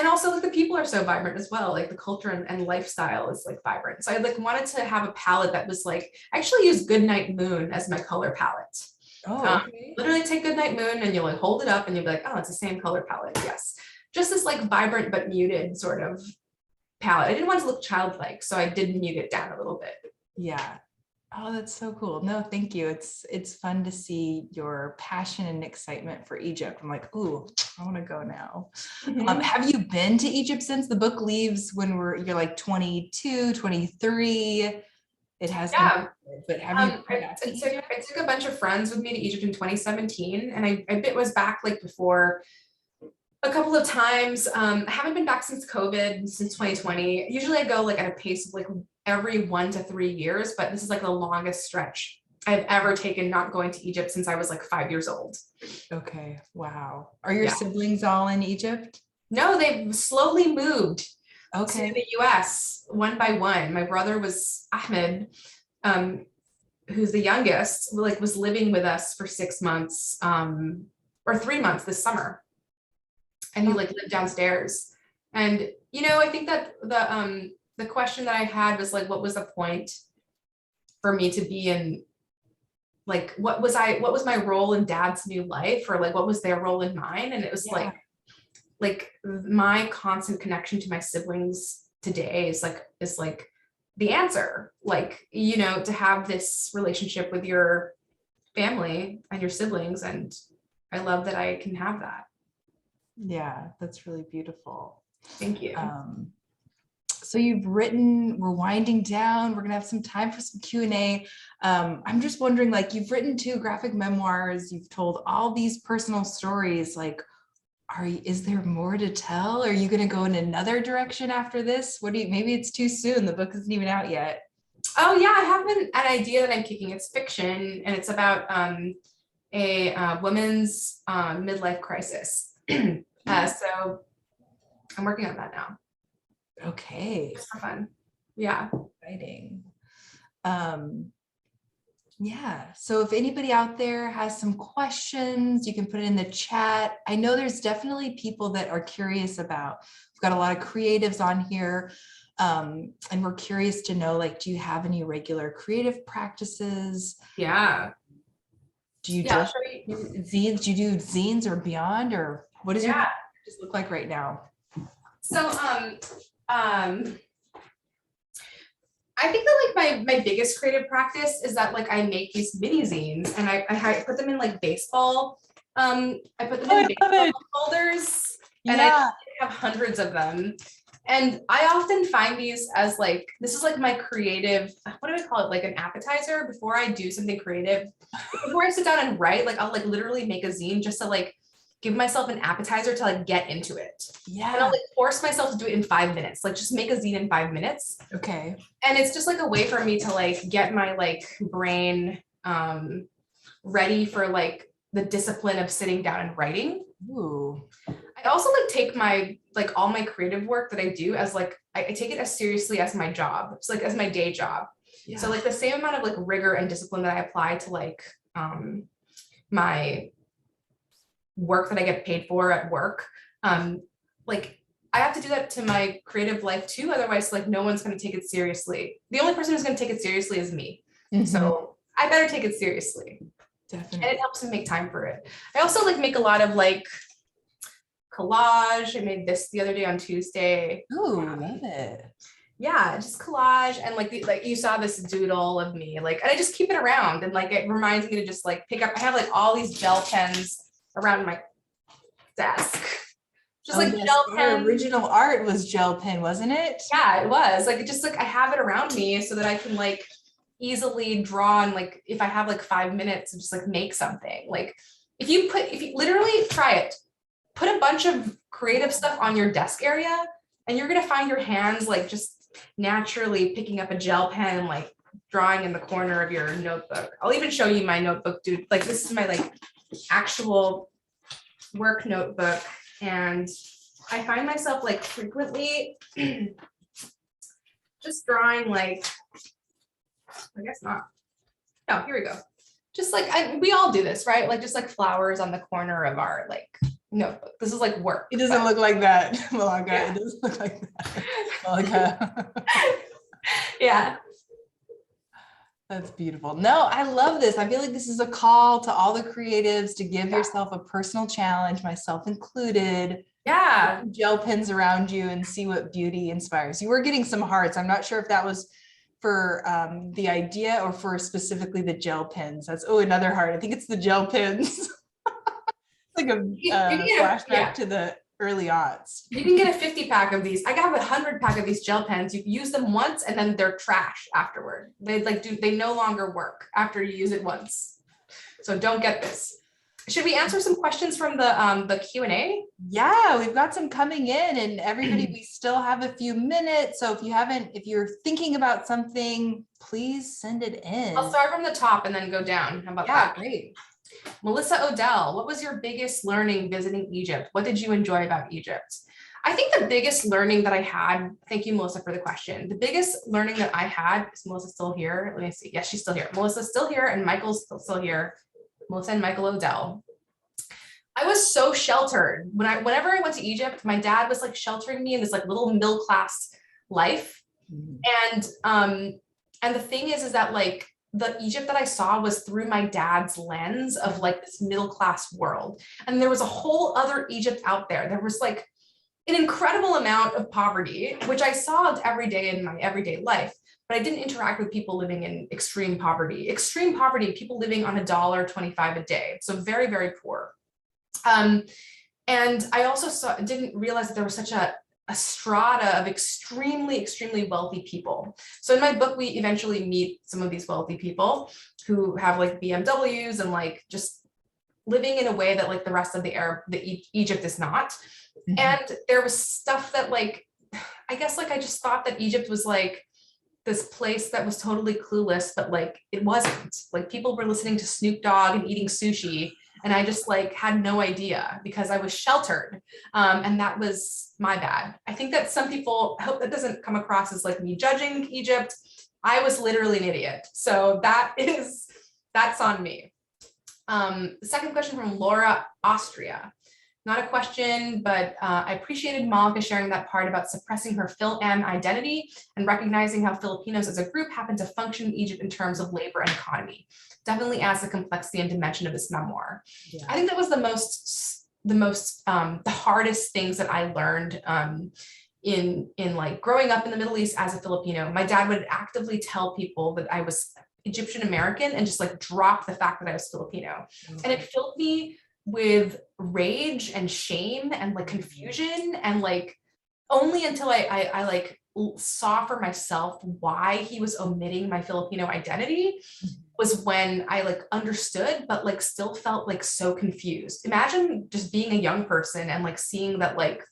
also like the people are so vibrant as well. Like the culture and lifestyle is like vibrant. So I like wanted to have a palette that was like, I actually use Goodnight Moon as my color palette. Oh, okay. Literally take Goodnight Moon and you'll like hold it up and you'll be like, oh, it's the same color palette. Yes. Just this like vibrant but muted sort of palette. I didn't want it to look childlike, so I did mute it down a little bit. Yeah. Oh, that's so cool. No, thank you. It's fun to see your passion and excitement for Egypt. I'm like, ooh, I want to go now. Have you been to Egypt since the book leaves when you're like 22, 23? It has been, but have you been back to Egypt? I took a bunch of friends with me to Egypt in 2017, and I was back like before a couple of times. I haven't been back since COVID, since 2020. Usually I go like at a pace of like every 1 to 3 years, but this is like the longest stretch I've ever taken not going to Egypt since I was like 5 years old. Okay. Wow. Are your siblings all in Egypt? No, they've slowly moved to the US one by one. My brother was Ahmed, who's the youngest, like was living with us for 6 months, or 3 months this summer. And he like lived downstairs. And, you know, I think that the question that I had was like, what was the point for me to be in, like, what was my role in dad's new life, or like, what was their role in mine? And it was like my constant connection to my siblings today is like the answer, like, you know, to have this relationship with your family and your siblings. And I love that I can have that. Yeah, that's really beautiful. Thank you. So you've written, we're winding down, we're gonna have some time for some Q&A. I'm just wondering, like, you've written 2 graphic memoirs, you've told all these personal stories, like, is there more to tell? Are you gonna go in another direction after this? Maybe it's too soon, the book isn't even out yet. Oh yeah, I have an idea that I'm kicking. It's fiction, and it's about a woman's midlife crisis. So I'm working on that now. Okay. It's for fun. Yeah. Exciting. Yeah. So if anybody out there has some questions, you can put it in the chat. I know there's definitely people that are curious about, we've got a lot of creatives on here. And we're curious to know, like, do you have any regular creative practices? Yeah. Do you do zines? Do you do zines or beyond, or what does your practice look like right now? So, I think that like my biggest creative practice is that like I make these mini zines, and I put them in like baseball. I put them in baseball folders, and I have hundreds of them. And I often find these as like, this is like my creative, what do I call it? Like an appetizer before I do something creative. Before I sit down and write, like I'll like literally make a zine just to like give myself an appetizer to like get into it. Yeah. And I'll like force myself to do it in 5 minutes, like just make a zine in 5 minutes. Okay. And it's just like a way for me to like get my like brain ready for like the discipline of sitting down and writing. Ooh. I also like take my, like all my creative work that I do as like, I take it as seriously as my job. It's like as my day job. Yeah. So like the same amount of like rigor and discipline that I apply to like my work that I get paid for at work, like I have to do that to my creative life too. Otherwise, like no one's going to take it seriously. The only person who's going to take it seriously is me. So I better take it seriously. Definitely. And it helps me make time for it. I also like make a lot of like collage. I made this the other day on Tuesday. Ooh, love it. Yeah, just collage, and like like you saw this doodle of me, like, and I just keep it around, and like it reminds me to just like pick up. I have like all these gel pens around my desk, just like yes, gel our pens. original art was gel pen, wasn't it? Yeah, it was like, it just like I have it around me so that I can like easily draw, and like if I have like 5 minutes to just like make something. Like if you literally try it, put a bunch of creative stuff on your desk area, and you're gonna find your hands like just naturally picking up a gel pen and like drawing in the corner of your notebook. I'll even show you my notebook, dude. Like this is my like actual work notebook, and I find myself like frequently just drawing like, I guess not. No, here we go. Just like we all do this, right? Like just like flowers on the corner of our like notebook. This is like work. It doesn't look like that, Malaka. Yeah. It doesn't look like that, Malaka. Yeah. That's beautiful. No, I love this. I feel like this is a call to all the creatives to give yourself a personal challenge, myself included. Yeah. Gel pens around you and see what beauty inspires. You were getting some hearts. I'm not sure if that was for the idea or for specifically the gel pens. That's, oh, another heart. I think it's the gel pens. Like a flashback to the early aughts. You can get a 50 pack of these. I got a 100 pack of these gel pens. You use them once and then they're trash afterward. They no longer work after you use it once. So don't get this. Should we answer some questions from the Q&A? Yeah, we've got some coming in, and everybody, we still have a few minutes. So if you're thinking about something, please send it in. I'll start from the top and then go down. How about that? Great. Melissa Odell, what was your biggest learning visiting Egypt? What did you enjoy about Egypt? I think the biggest learning that I had, thank you, Melissa, for the question. The biggest learning that I had, is Melissa still here? Let me see. Yes, she's still here. Melissa's still here and Michael's still here. Melissa and Michael Odell. I was so sheltered. Whenever I went to Egypt, my dad was like sheltering me in this like little middle class life. And the thing is that like the Egypt that I saw was through my dad's lens of like this middle class world. And there was a whole other Egypt out there. There was like an incredible amount of poverty, which I saw every day in my everyday life, but I didn't interact with people living in extreme poverty. Extreme poverty, people living on $1.25 a day. So very, very poor. And I also didn't realize that there was such a strata of extremely, extremely wealthy people. So in my book, we eventually meet some of these wealthy people who have like BMWs and like just living in a way that like the rest of Egypt is not. And there was stuff that like, I guess like I just thought that Egypt was like this place that was totally clueless, but like it wasn't. Like people were listening to Snoop Dogg and eating sushi, and I just like had no idea because I was sheltered. And that was my bad. I think that some people, I hope that doesn't come across as like me judging Egypt. I was literally an idiot. So that's on me. The second question from Laura Austria. Not a question, but I appreciated Malaka sharing that part about suppressing her Phil-Am identity and recognizing how Filipinos as a group happen to function in Egypt in terms of labor and economy. Definitely adds the complexity and dimension of this memoir. Yeah. I think that was the hardest things that I learned in like growing up in the Middle East as a Filipino. My dad would actively tell people that I was Egyptian American and just like drop the fact that I was Filipino. Okay. And it filled me with rage and shame and like confusion, and like only until I like saw for myself why he was omitting my Filipino identity was when I like understood, but like still felt like so confused. Imagine just being a young person and like seeing that like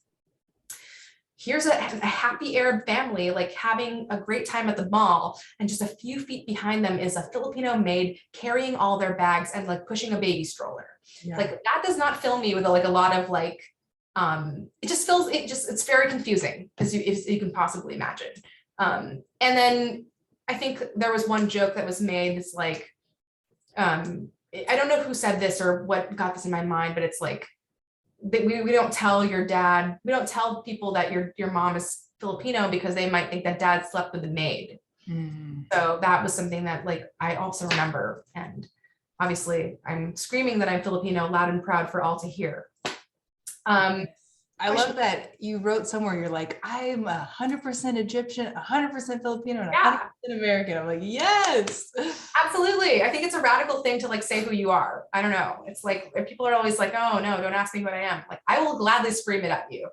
here's a happy Arab family, like having a great time at the mall, and just a few feet behind them is a Filipino maid carrying all their bags and like pushing a baby stroller. Yeah. Like that does not fill me with like a lot of like, it just feels, it's very confusing as you can possibly imagine. And then I think there was one joke that was made, it's like, I don't know who said this or what got this in my mind, but it's like, we don't tell your dad, we don't tell people that your mom is Filipino because they might think that dad slept with the maid. So that was something that like I also remember, and obviously I'm screaming that I'm Filipino loud and proud for all to hear. I love that you wrote somewhere, you're like, I'm 100% Egyptian, 100% Filipino, and 100% American. I'm like, yes. Absolutely. I think it's a radical thing to like say who you are. I don't know. It's like, if people are always like, oh no, don't ask me what I am. Like, I will gladly scream it at you.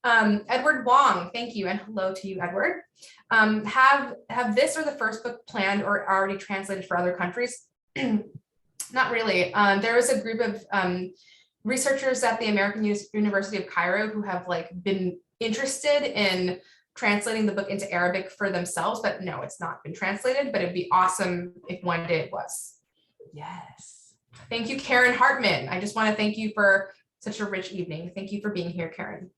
Edward Wong, thank you. And hello to you, Edward. Have this or the first book planned or already translated for other countries? Not really. There is a group of researchers at the American University of Cairo who have like been interested in translating the book into Arabic for themselves, but no, it's not been translated, but it'd be awesome if one day it was. Yes. Thank you, Karen Hartman. I just want to thank you for such a rich evening. Thank you for being here, Karen.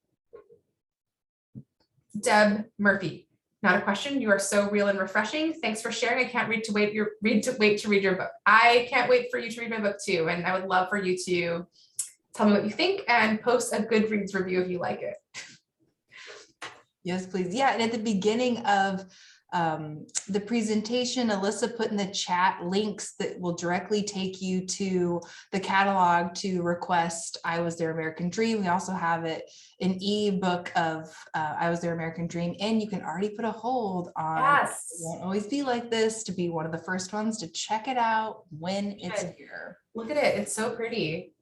Deb Murphy, not a question. You are so real and refreshing. Thanks for sharing. I can't wait to read your book. I can't wait for you to read my book too. And I would love for you to tell me what you think and post a Goodreads review if you like it. Yes, please. Yeah, and at the beginning of the presentation, Alyssa put in the chat links that will directly take you to the catalog to request I Was Their American Dream. We also have an ebook of I Was Their American Dream, and you can already put a hold on Yes. It Won't Always Be Like This to be one of the first ones to check it out when it's here. Look at it. It's so pretty.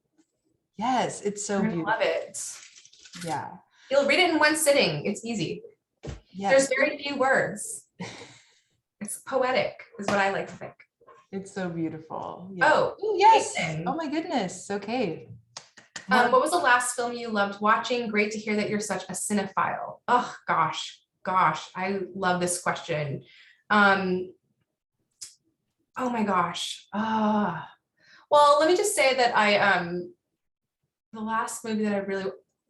Yes, it's so beautiful. Love it. Yeah. You'll read it in one sitting. It's easy. Yes. There's very few words. It's poetic, is what I like to think. It's so beautiful. Yeah. Oh, yes. Jason. Oh my goodness. Okay. What was the last film you loved watching? Great to hear that you're such a cinephile. Oh gosh, I love this question. Oh my gosh. Well, let me just say that the last movie that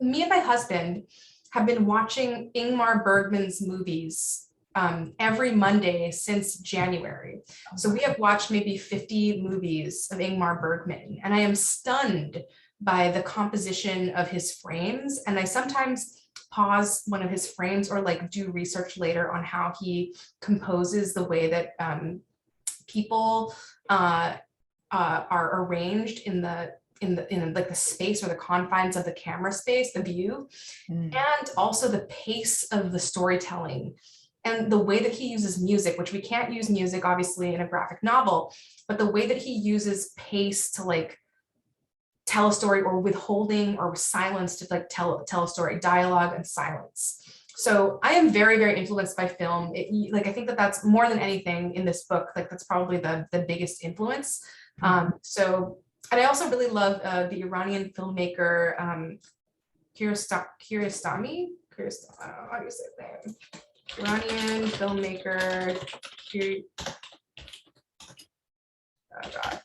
me and my husband have been watching Ingmar Bergman's movies every Monday since January. So we have watched maybe 50 movies of Ingmar Bergman, and I am stunned by the composition of his frames. And I sometimes pause one of his frames or like do research later on how he composes the way that people are arranged in like the space or the confines of the camera space, the view, and also the pace of the storytelling and the way that he uses music, which we can't use music obviously in a graphic novel, but the way that he uses pace to like tell a story, or withholding or silence to like tell a story, dialogue and silence. So I am very, very influenced by film. Like I think that that's more than anything in this book, like that's probably the biggest influence. So, and I also really love the Iranian filmmaker Kiarostami. How do you say his name? Iranian filmmaker. Oh God.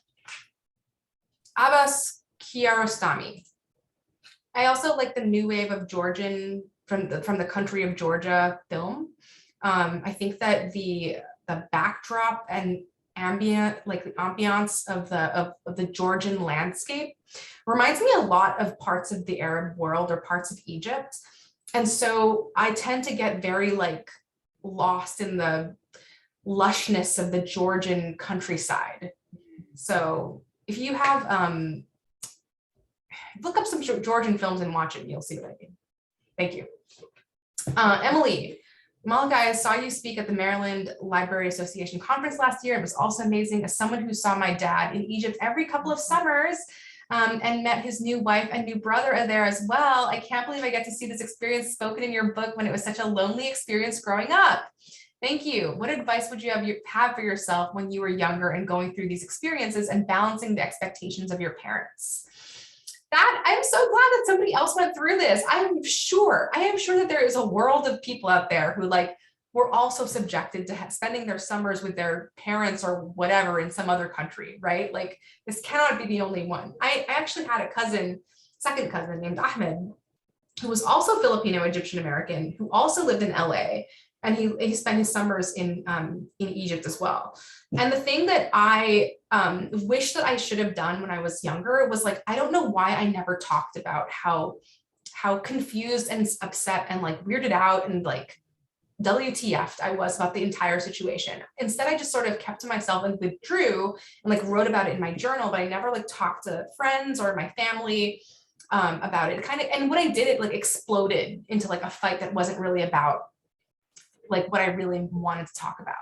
Abbas Kiarostami. I also like the new wave of Georgian from the country of Georgia film. I think that the backdrop and ambient, like the ambiance of the Georgian landscape reminds me a lot of parts of the Arab world or parts of Egypt. And so I tend to get very like lost in the lushness of the Georgian countryside. So if you have, look up some Georgian films and watch it, and you'll see what I mean. Thank you. Emily, Malaka, I saw you speak at the Maryland Library Association conference last year. It was also amazing. As someone who saw my dad in Egypt every couple of summers and met his new wife and new brother there as well, I can't believe I get to see this experience spoken in your book when it was such a lonely experience growing up. Thank you. What advice would you have for yourself when you were younger and going through these experiences and balancing the expectations of your parents? that I'm so glad that somebody else went through this. I am sure that there is a world of people out there who like were also subjected to spending their summers with their parents or whatever in some other country, right? Like this cannot be the only one. I actually had a second cousin named Ahmed, who was also Filipino Egyptian American, who also lived in LA, and he spent his summers in Egypt as well. And the thing that I wish that I should have done when I was younger was like, I don't know why I never talked about how confused and upset and like weirded out and like WTF'd I was about the entire situation. Instead, I just sort of kept to myself and withdrew and like wrote about it in my journal, but I never like talked to friends or my family about it. And when I did, it like exploded into like a fight that wasn't really about like what I really wanted to talk about.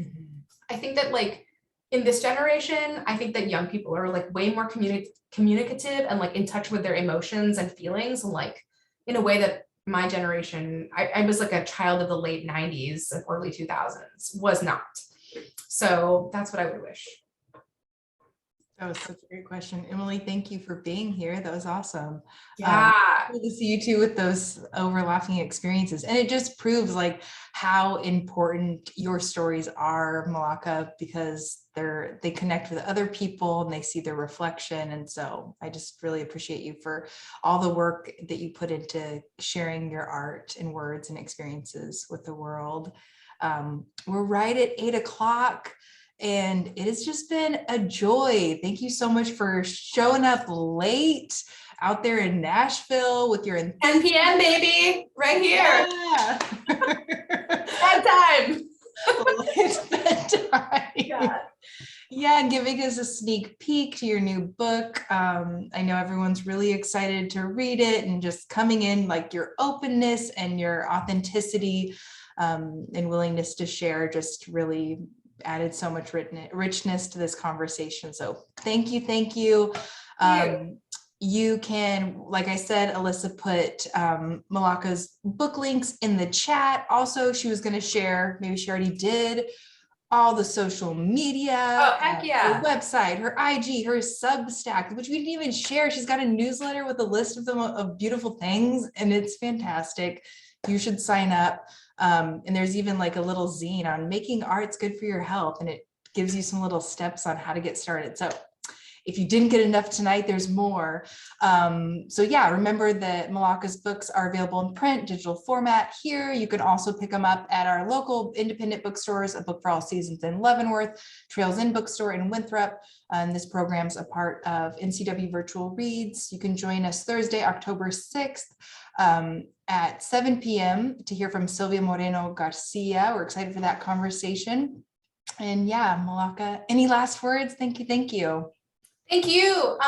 Mm-hmm. I think that like in this generation, I think that young people are like way more communicative and like in touch with their emotions and feelings, and like in a way that my generation, I was like a child of the late 90s and early 2000s, was not. So that's what I would wish. That was such a great question. Emily, thank you for being here. That was awesome. Yeah. Cool to see you too with those overlapping experiences. And it just proves like how important your stories are, Malaka, because they connect with other people and they see their reflection. And so I just really appreciate you for all the work that you put into sharing your art and words and experiences with the world. We're right at 8 o'clock. And it has just been a joy. Thank you so much for showing up late out there in Nashville with your 10 p.m. baby, right here. Yeah. Bedtime. It's bedtime. Yeah. Yeah, and giving us a sneak peek to your new book. I know everyone's really excited to read it, and just coming in like your openness and your authenticity and willingness to share just really added so much richness to this conversation. So thank you. You can, like I said, Alyssa put Malaka's book links in the chat. Also, she was going to share, maybe she already did, all the social media, her website, her IG, her Substack, which we didn't even share. She's got a newsletter with a list of them of beautiful things, and it's fantastic. You should sign up. And there's even like a little zine on making art's good for your health, and it gives you some little steps on how to get started. So if you didn't get enough tonight, there's more. So yeah, remember that Malaka's books are available in print, digital format here. You can also pick them up at our local independent bookstores, A Book for All Seasons in Leavenworth, Trails Inn Bookstore in Winthrop. And this program's a part of NCW Virtual Reads. You can join us Thursday, October 6th at 7 p.m. to hear from Sylvia Moreno Garcia. We're excited for that conversation. And yeah, Malaka, any last words? Thank you. Thank you,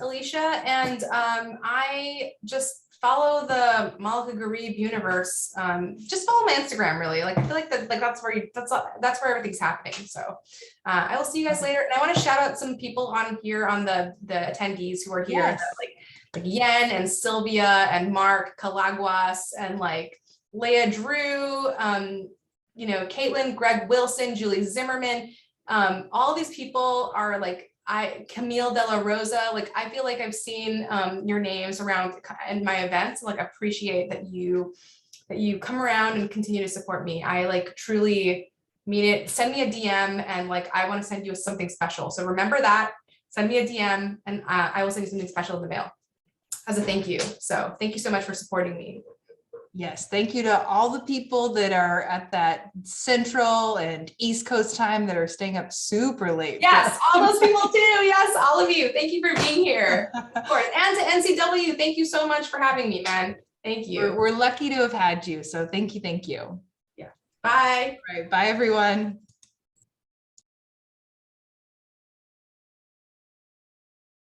Alicia. And I just follow the Malaka Gharib universe. Just follow my Instagram, really. Like I feel like that's where everything's happening. So I will see you guys later. And I want to shout out some people on here, on the attendees who are here, yes. like Yen and Sylvia and Mark Calaguas and like Leah Drew, Caitlin, Greg Wilson, Julie Zimmerman. All these people are like, Camille De La Rosa, like I feel like I've seen your names around in my events. Like appreciate that you come around and continue to support me. I like truly mean it. Send me a DM and like I want to send you something special. So remember that. Send me a DM and I will send you something special in the mail as a thank you. So thank you so much for supporting me. Yes, thank you to all the people that are at that Central and East Coast time that are staying up super late. Yes, all those people too. Yes, all of you. Thank you for being here. Of course. And to NCW, thank you so much for having me, man. Thank you. We're lucky to have had you. So thank you. Yeah. Bye. All right. Bye, everyone.